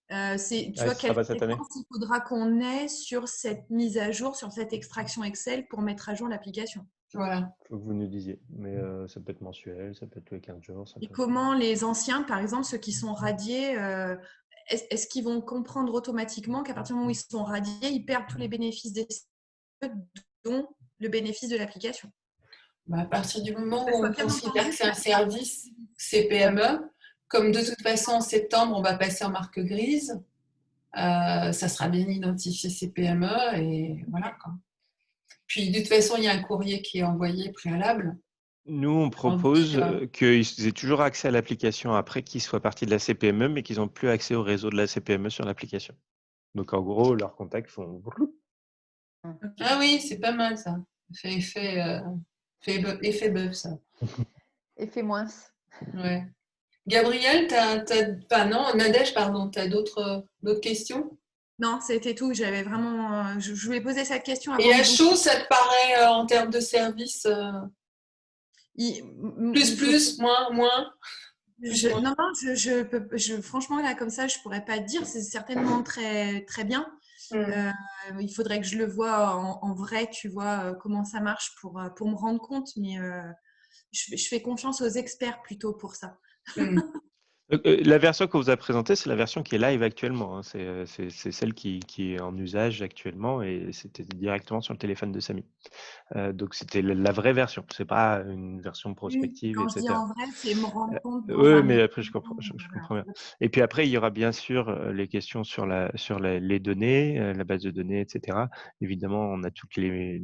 tu vois, quelle fréquence il faudra qu'on ait sur cette mise à jour, sur cette extraction Excel pour mettre à jour l'application? Voilà. Il faut que vous nous disiez, mais ça peut être mensuel, ça peut être tous les 15 jours. Et comment les anciens, par exemple, ceux qui sont radiés, est-ce qu'ils vont comprendre automatiquement qu'à partir du moment où ils sont radiés, ils perdent tous les bénéfices des CPME, dont le bénéfice de l'application? À partir du moment où on considère que c'est un service CPME, comme de toute façon en septembre, on va passer en marque grise, ça sera bien identifié CPME et voilà quoi. Puis de toute façon, il y a un courrier qui est envoyé préalable. Nous, on propose qu'ils aient toujours accès à l'application après qu'ils soient partis de la CPME, mais qu'ils n'ont plus accès au réseau de la CPME sur l'application. Donc, en gros, leurs contacts font… Ah oui, c'est pas mal ça. Effet bœuf, ça. Effet moins. Ouais. Gabriel, Nadège, pardon, tu as d'autres questions? Non, c'était tout. J'avais vraiment… Je voulais poser cette question. Et à chaud, ça te paraît en termes de service plus, moins Non, franchement, là, comme ça, je ne pourrais pas dire. C'est certainement très, très bien. Il faudrait que je le vois en vrai, tu vois, comment ça marche pour me rendre compte. Mais je fais confiance aux experts plutôt pour ça. La version qu'on vous a présentée, c'est la version qui est live actuellement. Hein. C'est celle qui est en usage actuellement et c'était directement sur le téléphone de Samy. Donc, c'était la vraie version. C'est pas une version prospective, Quand je dis etc. en vrai, c'est me rendre compte dans Oui, un mais événement, après, je comprends bien. Et puis après, il y aura bien sûr les questions sur les données, la base de données, etc. Évidemment, on a toutes les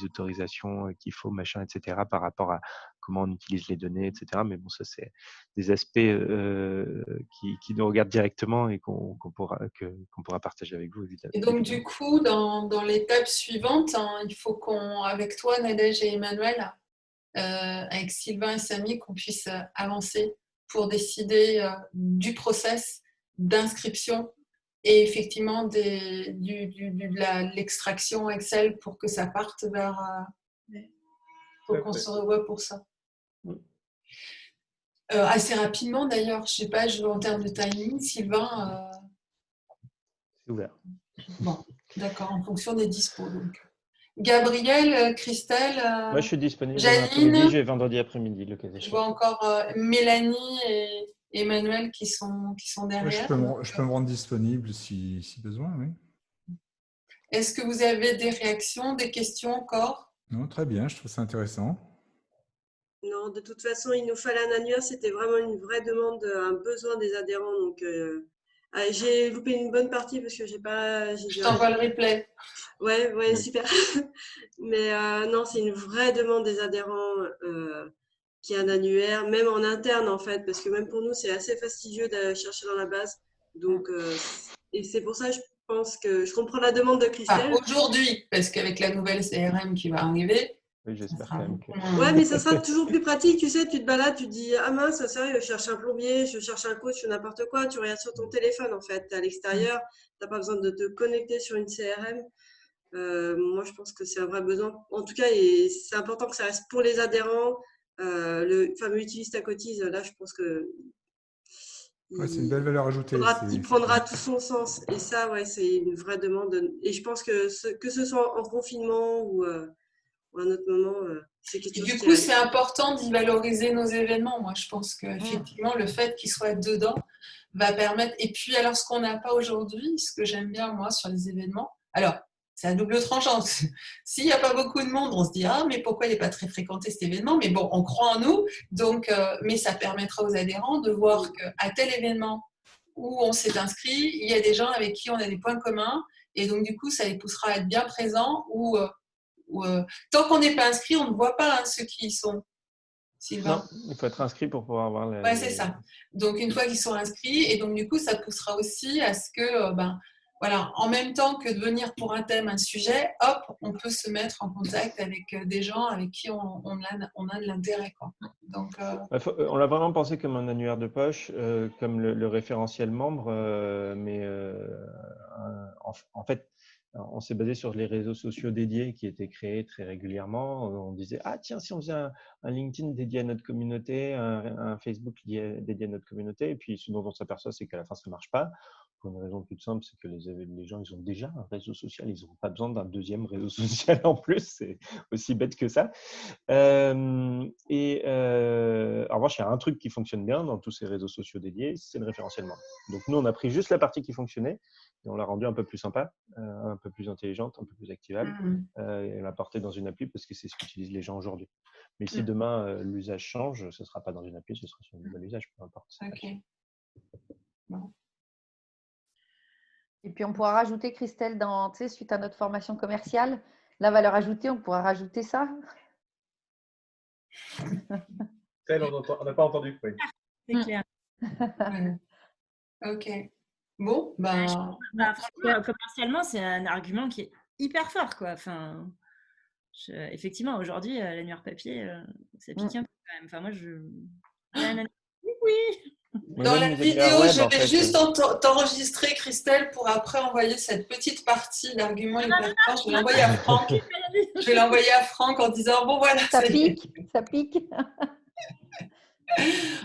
autorisations qu'il faut, machin, etc. par rapport à comment on utilise les données, etc. Mais bon, ça, c'est des aspects qui nous regardent directement et qu'on pourra partager avec vous, évidemment. Et donc, du coup, dans l'étape suivante, hein, il faut avec toi, Nadège et Emmanuel, avec Sylvain et Samy, qu'on puisse avancer pour décider du process d'inscription et effectivement de l'extraction Excel pour que ça parte vers... faut qu'on se revoie pour ça. Assez rapidement d'ailleurs, je ne sais pas, en termes de timing, Sylvain... C'est ouvert. Bon, d'accord, en fonction des dispos. Donc. Gabriel, Christelle, moi je suis disponible Janine, j'ai vendredi après-midi. Je vois encore Mélanie et Emmanuel qui sont derrière. Je peux me rendre disponible si besoin, oui. Est-ce que vous avez des réactions, des questions encore? Non, très bien, je trouve ça intéressant. Non, de toute façon, il nous fallait un annuaire. C'était vraiment une vraie demande, un besoin des adhérents. Donc, j'ai loupé une bonne partie parce que j'ai pas. Je t'envoie le replay. Ouais, oui. Super. Mais non, c'est une vraie demande des adhérents qui est un annuaire, même en interne en fait, parce que même pour nous, c'est assez fastidieux d'aller chercher dans la base. Donc, et c'est pour ça que je pense que je comprends la demande de Christelle. Aujourd'hui, parce qu'avec la nouvelle CRM qui va arriver. Oui, j'espère quand même que... Ouais, mais ça sera toujours plus pratique. Tu sais, tu te balades, tu te dis ah mince, sérieux, je cherche un plombier, je cherche un coach, n'importe quoi. Tu regardes sur ton téléphone en fait. Tu es à l'extérieur, tu n'as pas besoin de te connecter sur une CRM. Moi, je pense que c'est un vrai besoin. En tout cas, et c'est important que ça reste pour les adhérents. Le fameux utilise ta cotise, là, je pense que ouais, c'est une belle valeur ajoutée. Il prendra tout son sens. Et ça, ouais, c'est une vraie demande. Et je pense que ce soit en confinement ou à un autre moment, c'est quelque chose. Du coup, c'est important d'y valoriser nos événements. Moi, je pense qu'effectivement, le fait qu'ils soient dedans va permettre. Et puis, alors, ce qu'on n'a pas aujourd'hui, ce que j'aime bien, moi, sur les événements, alors, c'est à double tranchant. S'il n'y a pas beaucoup de monde, on se dit « Ah, mais pourquoi il n'est pas très fréquenté cet événement ?» Mais bon, on croit en nous. Donc, mais ça permettra aux adhérents de voir qu'à tel événement où on s'est inscrit, il y a des gens avec qui on a des points communs. Et donc, du coup, ça les poussera à être bien présents ou tant qu'on n'est pas inscrit, on ne voit pas ceux qui y sont. Sylvain. Non, il faut être inscrit pour pouvoir avoir la... Ouais, c'est ça. Donc, une fois qu'ils sont inscrits, et donc, du coup, ça poussera aussi à ce que, voilà, en même temps que de venir pour un thème, un sujet, hop, on peut se mettre en contact avec des gens avec qui on a de l'intérêt. Donc, on l'a vraiment pensé comme un annuaire de poche, comme le référentiel membre, mais en fait, on s'est basé sur les réseaux sociaux dédiés qui étaient créés très régulièrement. On disait, ah tiens, si on faisait un LinkedIn dédié à notre communauté, un Facebook dédié à notre communauté, et puis ce dont on s'aperçoit, c'est qu'à la fin, ça ne marche pas. Pour une raison toute simple, c'est que les gens, ils ont déjà un réseau social, ils n'ont pas besoin d'un deuxième réseau social en plus, c'est aussi bête que ça. En revanche, il y a un truc qui fonctionne bien dans tous ces réseaux sociaux dédiés, c'est le référentiel membre. Donc nous, on a pris juste la partie qui fonctionnait, et on l'a rendue un peu plus sympa, un peu plus intelligente, un peu plus activable, et on l'a portée dans une appli parce que c'est ce qu'utilisent les gens aujourd'hui. Mais si demain, l'usage change, ce ne sera pas dans une appli, ce sera sur un nouvel usage, peu importe. Ok. Bon. Et puis, on pourra rajouter, Christelle, suite à notre formation commerciale, la valeur ajoutée, on pourra rajouter ça. Celle, on n'a pas entendu. Oui. C'est clair. Ok. Bon, commercialement, c'est un argument qui est hyper fort, quoi. Enfin, effectivement, aujourd'hui, l'annuaire papier, ça pique un peu quand même. Enfin, moi, oui. Dans la vidéo, je vais juste t'enregistrer, Christelle, pour après envoyer cette petite partie, l'argument hyper fort. Je vais l'envoyer à Franck. Je vais l'envoyer à Franck en disant, bon voilà. Ça pique, ça pique.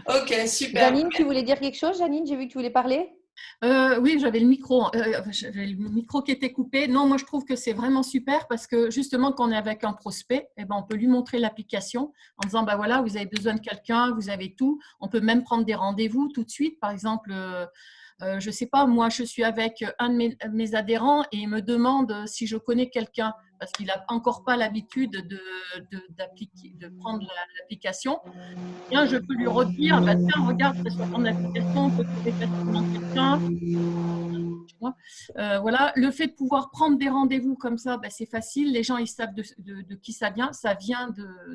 Ok, super. Janine, tu voulais dire quelque chose, Janine? J'ai vu que tu voulais parler. Oui, j'avais le micro qui était coupé. Non, moi je trouve que c'est vraiment super parce que justement quand on est avec un prospect, eh ben, on peut lui montrer l'application en disant bah voilà, vous avez besoin de quelqu'un, vous avez tout. On peut même prendre des rendez-vous tout de suite. Par exemple, je ne sais pas, moi je suis avec un de mes adhérents et il me demande si je connais quelqu'un parce qu'il n'a encore pas l'habitude de prendre l'application. Bien, je peux lui redire, bah, tiens, regarde, sur ton application, on peut trouver facilement quelqu'un. Voilà, le fait de pouvoir prendre des rendez-vous comme ça, bah, c'est facile. Les gens, ils savent de qui ça vient. Ça vient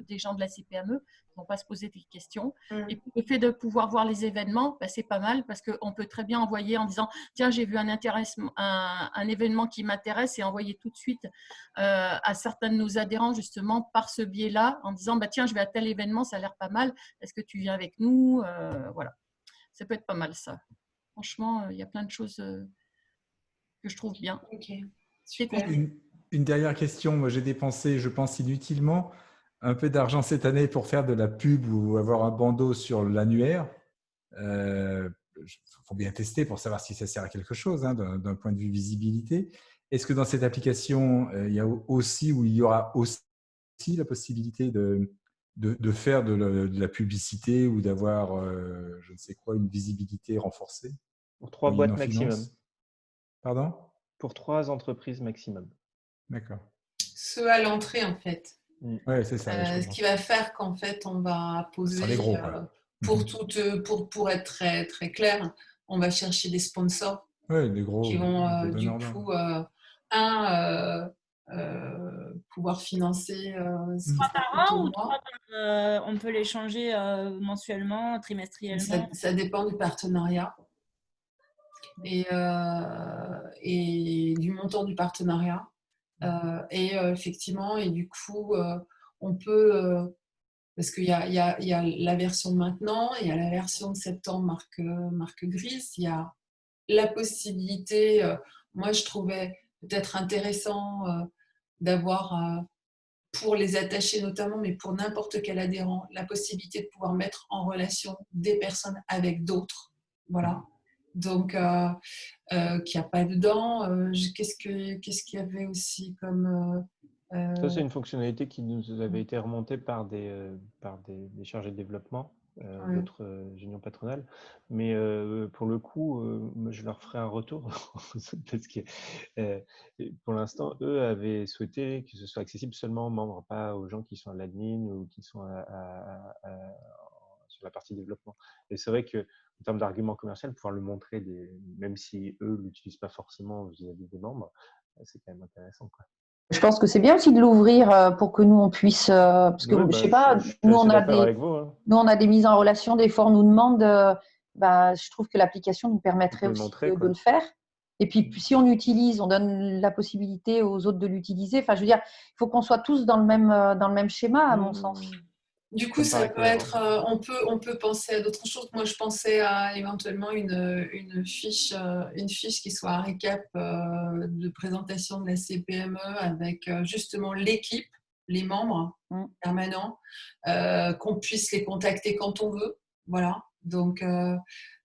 des gens de la CPME. Ils ne vont pas se poser des questions. Et puis, le fait de pouvoir voir les événements, bah, c'est pas mal parce qu'on peut très bien envoyer en disant tiens, j'ai vu un événement qui m'intéresse et envoyer tout de suite à certains de nos adhérents justement par ce biais-là en disant bah, tiens, je vais à tel événement, ça a l'air pas mal. Est-ce que tu viens avec nous? Voilà, ça peut être pas mal ça. Franchement, il y a plein de choses que je trouve bien. Ok, super. Une dernière question. Moi, j'ai dépensé, je pense, inutilement un peu d'argent cette année pour faire de la pub ou avoir un bandeau sur l'annuaire. Faut bien tester pour savoir si ça sert à quelque chose hein, d'un point de vue visibilité. Est-ce que dans cette application, il y a aussi ou il y aura aussi la possibilité de faire de la publicité ou d'avoir, je ne sais quoi, une visibilité renforcée? Pour 3 boîtes maximum. Pardon? Pour 3 entreprises maximum. D'accord. Ceux à l'entrée, en fait. Ouais, c'est ça. Ce qui va faire qu'en fait, on va poser, les gros, pour être très, très clair, on va chercher des sponsors des gros, qui vont du coup, pouvoir financer. 3 par an ou 3 on peut les changer mensuellement, trimestriellement? Ça dépend du partenariat et du montant du partenariat. Effectivement, et du coup, on peut, parce qu'il y a la version de maintenant, il y a la version de septembre marque grise, il y a la possibilité, moi je trouvais peut-être intéressant d'avoir, pour les attachés notamment, mais pour n'importe quel adhérent, la possibilité de pouvoir mettre en relation des personnes avec d'autres. Voilà. Donc, qu'il n'y a pas dedans. Qu'est-ce qu'il y avait aussi comme… Ça, c'est une fonctionnalité qui nous avait été remontée par des chargés de développement, d'autres unions patronales. Mais pour le coup, je leur ferai un retour parce que pour l'instant, eux avaient souhaité que ce soit accessible seulement aux membres, pas aux gens qui sont à l'admin ou qui sont sur la partie développement. Et c'est vrai que en termes d'argument commercial, pouvoir le montrer, même si eux ne l'utilisent pas forcément vis-à-vis des membres, c'est quand même intéressant, quoi. Je pense que c'est bien aussi de l'ouvrir pour que nous, on puisse… parce que, je sais pas, nous, on a des mises en relation, des fois, on nous demande… je trouve que l'application nous permettrait aussi de le faire. Et puis, si on utilise, on donne la possibilité aux autres de l'utiliser. Enfin, je veux dire, il faut qu'on soit tous dans le même schéma, à mon sens. Du coup, ça peut être… on peut penser à d'autres choses. Moi, je pensais à éventuellement une fiche qui soit un récap de présentation de la CPME avec justement l'équipe, les membres permanents, qu'on puisse les contacter quand on veut. Voilà. Donc,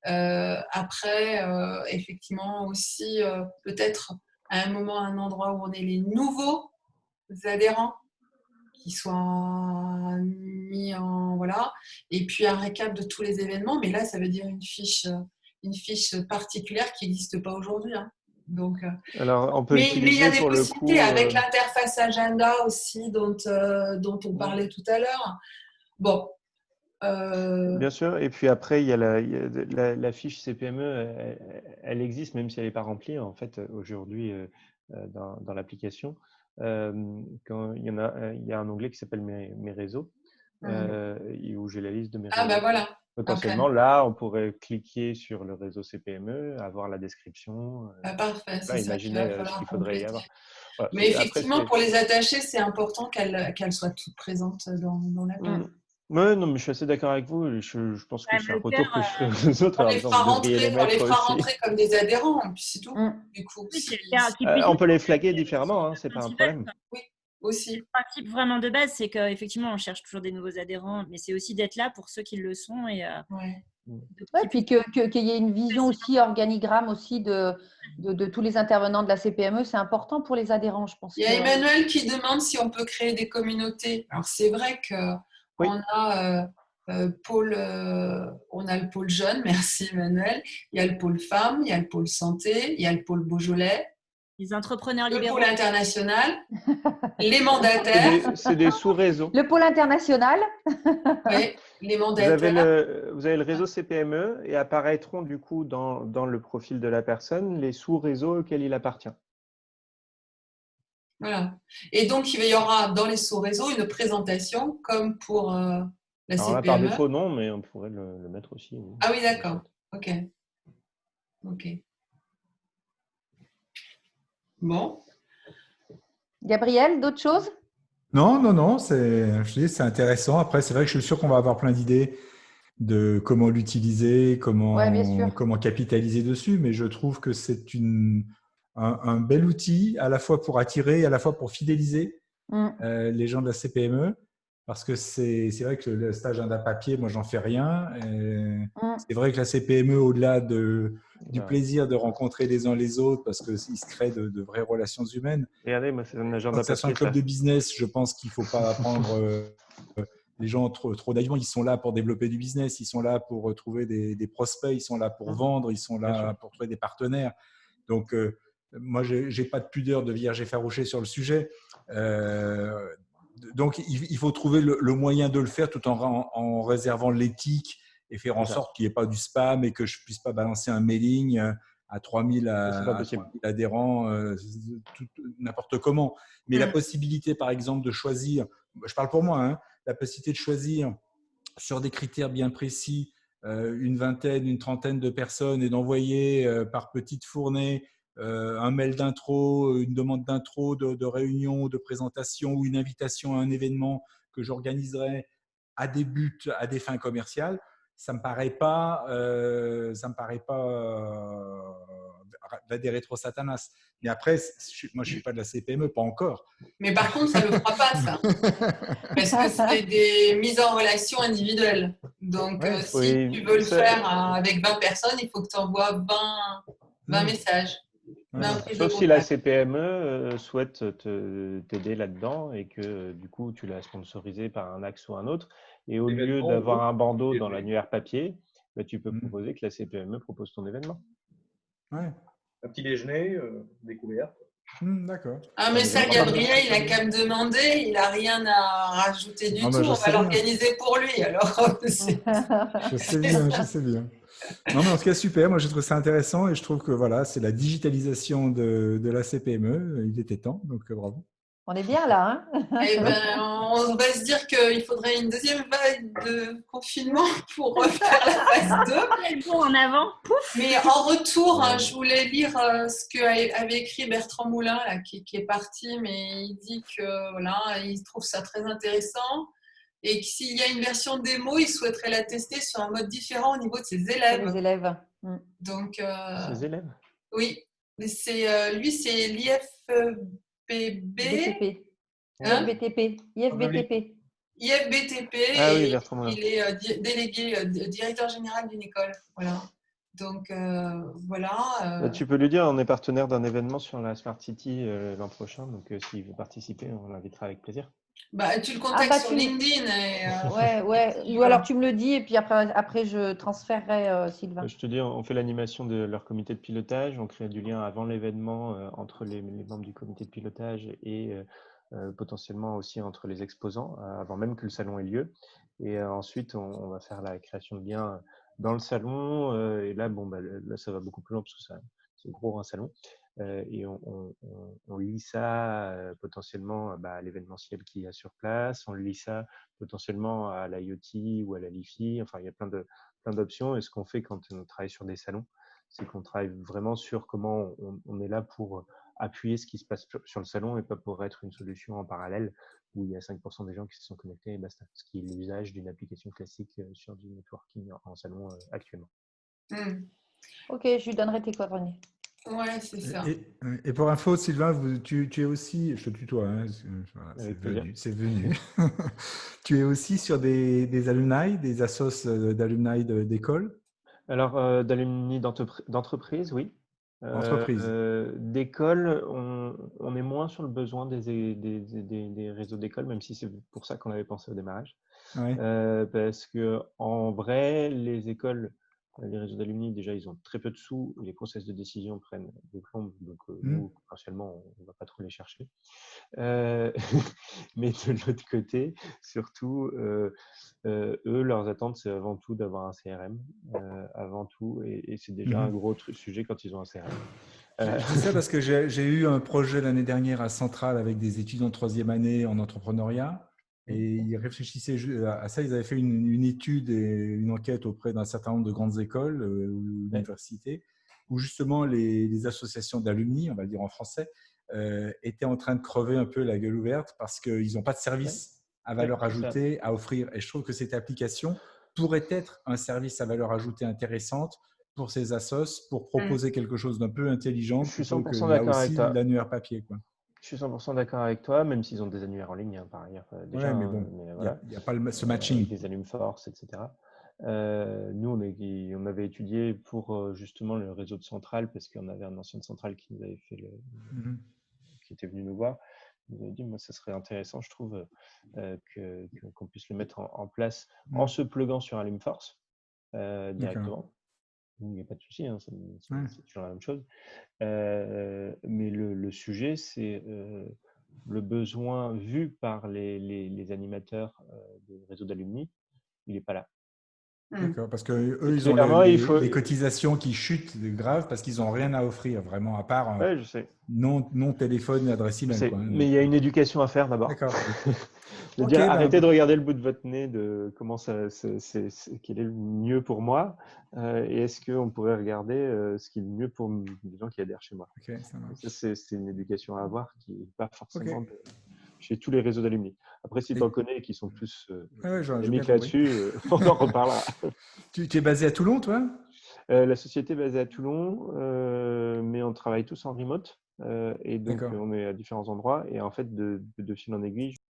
après, effectivement, aussi, peut-être à un moment, à un endroit où on est les nouveaux adhérents, qui soient mis en… Voilà. Et puis un récap de tous les événements. Mais là, ça veut dire une fiche particulière qui n'existe pas aujourd'hui. Hein. Donc, alors, on peut mais il y a des pour possibilités le coup, avec l'interface agenda aussi dont on parlait tout à l'heure. Bon. Bien sûr. Et puis après, il y a la fiche CPME. Elle existe, même si elle n'est pas remplie, en fait, aujourd'hui, dans l'application. Quand il y a un onglet qui s'appelle mes réseaux, où j'ai la liste de mes réseaux. Bah voilà. Potentiellement, là, on pourrait cliquer sur le réseau CPME, avoir la description. Parfait, c'est imaginer ce qu'il faudrait y avoir. Voilà. Mais effectivement, pour les attachés, c'est important qu'elles soient toutes présentes dans l'app. Oui, non, mais je suis assez d'accord avec vous. Je pense que c'est un retour que je ferai aux autres. On les fera rentrer comme des adhérents, puis c'est tout. Du coup, on peut les flaguer différemment, hein, c'est pas un problème. Oui, aussi. Le principe vraiment de base, c'est qu'effectivement, on cherche toujours des nouveaux adhérents, mais c'est aussi d'être là pour ceux qui le sont et Ouais, puis qu'il y ait une vision aussi, organigramme aussi de tous les intervenants de la CPME, c'est important pour les adhérents, je pense. Il y a Emmanuel qui demande si on peut créer des communautés. Alors c'est vrai qu'on a on a le pôle jeune, merci Emmanuel. Il y a le pôle femmes, il y a le pôle santé, il y a le pôle Beaujolais. Les entrepreneurs le libéraux. pôle international, les mandataires. C'est des sous-réseaux. Le pôle international. Oui, les mandataires. Vous avez le réseau CPME et apparaîtront du coup dans le profil de la personne les sous-réseaux auxquels il appartient. Voilà. Et donc, il y aura dans les sous-réseaux une présentation comme pour la Alors CPME. là, par défaut, non, mais on pourrait le mettre aussi. Oui. Ah oui, d'accord. Ok. Bon. Gabriel, d'autres choses? Non, c'est intéressant. Après, c'est vrai que je suis sûr qu'on va avoir plein d'idées de comment l'utiliser, comment capitaliser dessus, mais je trouve que c'est un bel outil à la fois pour attirer et à la fois pour fidéliser les gens de la CPME, parce que c'est vrai que le stage d'un papier, moi, j'en fais rien. C'est vrai que la CPME, au-delà du plaisir de rencontrer les uns les autres, parce qu'il se crée de vraies relations humaines. Regardez, moi, c'est un agenda papier. C'est un club de business, je pense qu'il ne faut pas prendre les gens trop naïvement. Ils sont là pour développer du business, ils sont là pour trouver des prospects, ils sont là pour vendre, ils sont là pour trouver des partenaires. Donc, moi, je n'ai pas de pudeur de vierge effarouchée sur le sujet. Donc, il faut trouver le moyen de le faire tout en réservant l'éthique et faire en sorte qu'il n'y ait pas du spam et que je ne puisse pas balancer un mailing à 3000 adhérents, n'importe comment. Mais la possibilité, par exemple, de choisir, je parle pour moi, hein, la possibilité de choisir sur des critères bien précis une vingtaine, une trentaine de personnes et d'envoyer par petites fournées un mail d'intro, une demande d'intro, de réunion, de présentation ou une invitation à un événement que j'organiserai à des buts, à des fins commerciales, ça me paraît pas des rétro-satanas. Mais après, moi, je suis pas de la CPME, pas encore. Mais par contre, ça ne le fera pas, ça. Parce que c'est des mises en relation individuelles. Donc, si tu veux le faire avec 20 personnes, il faut que tu envoies 20 messages. Sauf si la CPME souhaite t'aider là-dedans et que du coup, tu l'as sponsorisé par un axe ou un autre. Et au lieu d'avoir un bandeau dans l'annuaire papier, bah, tu peux proposer que la CPME propose ton événement. Ouais. Un petit déjeuner, découverte. D'accord. Ah, mais ça, Gabriel, il n'a qu'à me demander, il n'a rien à rajouter du tout. On va l'organiser pour lui. Alors, je sais bien. Non, mais en tout cas, super. Moi, je trouve ça intéressant et je trouve que voilà, c'est la digitalisation de la CPME. Il était temps, donc bravo. On est bien là, hein? Eh ben, on va se dire qu'il faudrait une deuxième vague de confinement pour faire la phase 2. En avant, pouf. Mais en retour, je voulais lire ce qu'avait écrit Bertrand Moulin, là, qui est parti, mais il dit que voilà, il trouve ça très intéressant et que s'il y a une version démo, il souhaiterait la tester sur un mode différent au niveau de ses élèves. Les élèves. Donc, ses élèves? Oui, mais lui, c'est l'IFBB. IFBTP. IFBTP. Ah oui, Bertrand Moulin. Il est délégué, directeur général d'une école. Voilà. Donc, voilà. Tu peux lui dire, on est partenaire d'un événement sur la Smart City l'an prochain. Donc, s'il veut participer, on l'invitera avec plaisir. Bah, tu le contactes sur LinkedIn. Ouais. Ou alors tu me le dis et puis après je transférerai Sylvain. Je te dis, on fait l'animation de leur comité de pilotage. On crée du lien avant l'événement entre les membres du comité de pilotage et potentiellement aussi entre les exposants avant même que le salon ait lieu. Et ensuite, on va faire la création de liens dans le salon. Et là, là, ça va beaucoup plus loin parce que c'est gros un salon. Et on lie ça potentiellement à l'événementiel qu'il y a sur place, on lie ça potentiellement à l'IoT ou à la Li-Fi, enfin il y a plein d'options. Et ce qu'on fait quand on travaille sur des salons, c'est qu'on travaille vraiment sur comment on est là pour appuyer ce qui se passe sur le salon et pas pour être une solution en parallèle où il y a 5% des gens qui se sont connectés et basta, ce qui est l'usage d'une application classique sur du networking en salon actuellement. Ok, je lui donnerai tes coordonnées. Ouais, c'est ça. Et pour info, Sylvain, tu es aussi, je te tutoie, hein, voilà, Avec plaisir. c'est venu. Tu es aussi sur des alumni, des assos d'alumni d'école? Alors, d'alumni d'entreprise, oui. Entreprise. D'école, on est moins sur le besoin des réseaux d'école, même si c'est pour ça qu'on avait pensé au démarrage. Ouais. Parce que en vrai, les écoles, les réseaux d'alumni, déjà, ils ont très peu de sous. Les process de décision prennent des plombes. Donc, nous, potentiellement, on ne va pas trop les chercher. Mais de l'autre côté, surtout, eux, leurs attentes, c'est avant tout d'avoir un CRM, avant tout, et c'est déjà un gros sujet quand ils ont un CRM. Je dis ça parce que j'ai eu un projet l'année dernière à Centrale avec des étudiants de troisième année en entrepreneuriat, et ils réfléchissaient à ça. Ils avaient fait une étude et une enquête auprès d'un certain nombre de grandes écoles ou universités, où justement les associations d'alumni, on va le dire en français, étaient en train de crever un peu la gueule ouverte parce qu'ils n'ont pas de service à valeur ajoutée à offrir. Et je trouve que cette application pourrait être un service à valeur ajoutée intéressante pour ces assos, pour proposer quelque chose d'un peu intelligent Je suis plutôt que 100% là d'accord avec aussi toi. l'annuaire papier, quoi. Je suis 100% d'accord avec toi, même s'ils ont des annuaires en ligne, hein, par ailleurs, déjà. Ouais, mais bon, mais il voilà, n'y a pas ce matching. des Alumforce, etc. Nous, on avait étudié pour justement le réseau de Centrale, parce qu'on avait un ancien de Centrale qui nous avait fait qui était venu nous voir. Il nous avait dit, moi, ça serait intéressant, je trouve, qu'on puisse le mettre en place en se pluguant sur Alumforce directement. Il n'y a pas de souci, hein, c'est toujours la même chose. Mais le sujet, c'est le besoin vu par les animateurs des réseaux d'alumni, il n'est pas là. D'accord, parce qu'eux, ils ont Clairement, les cotisations qui chutent grave parce qu'ils n'ont rien à offrir, vraiment, à part Ouais, je sais. nom, téléphone et adresse Je email. sais, Quoi, hein, mais il y a une éducation à faire d'abord. D'accord. De Ok, dire, arrêtez de regarder le bout de votre nez, de comment quel est le mieux pour moi, et est-ce qu'on pourrait regarder ce qui est le mieux pour les gens qui adhèrent chez moi. Ok, ça marche. Ça, c'est une éducation à avoir qui n'est pas forcément chez tous les réseaux d'alumni. Après, si tu en connais qui sont plus polémiques là-dessus, on en reparlera. Tu es basé à Toulon, toi? La société est basée à Toulon, mais on travaille tous en remote. Et donc, on est à différents endroits. Et en fait, de fil en aiguille,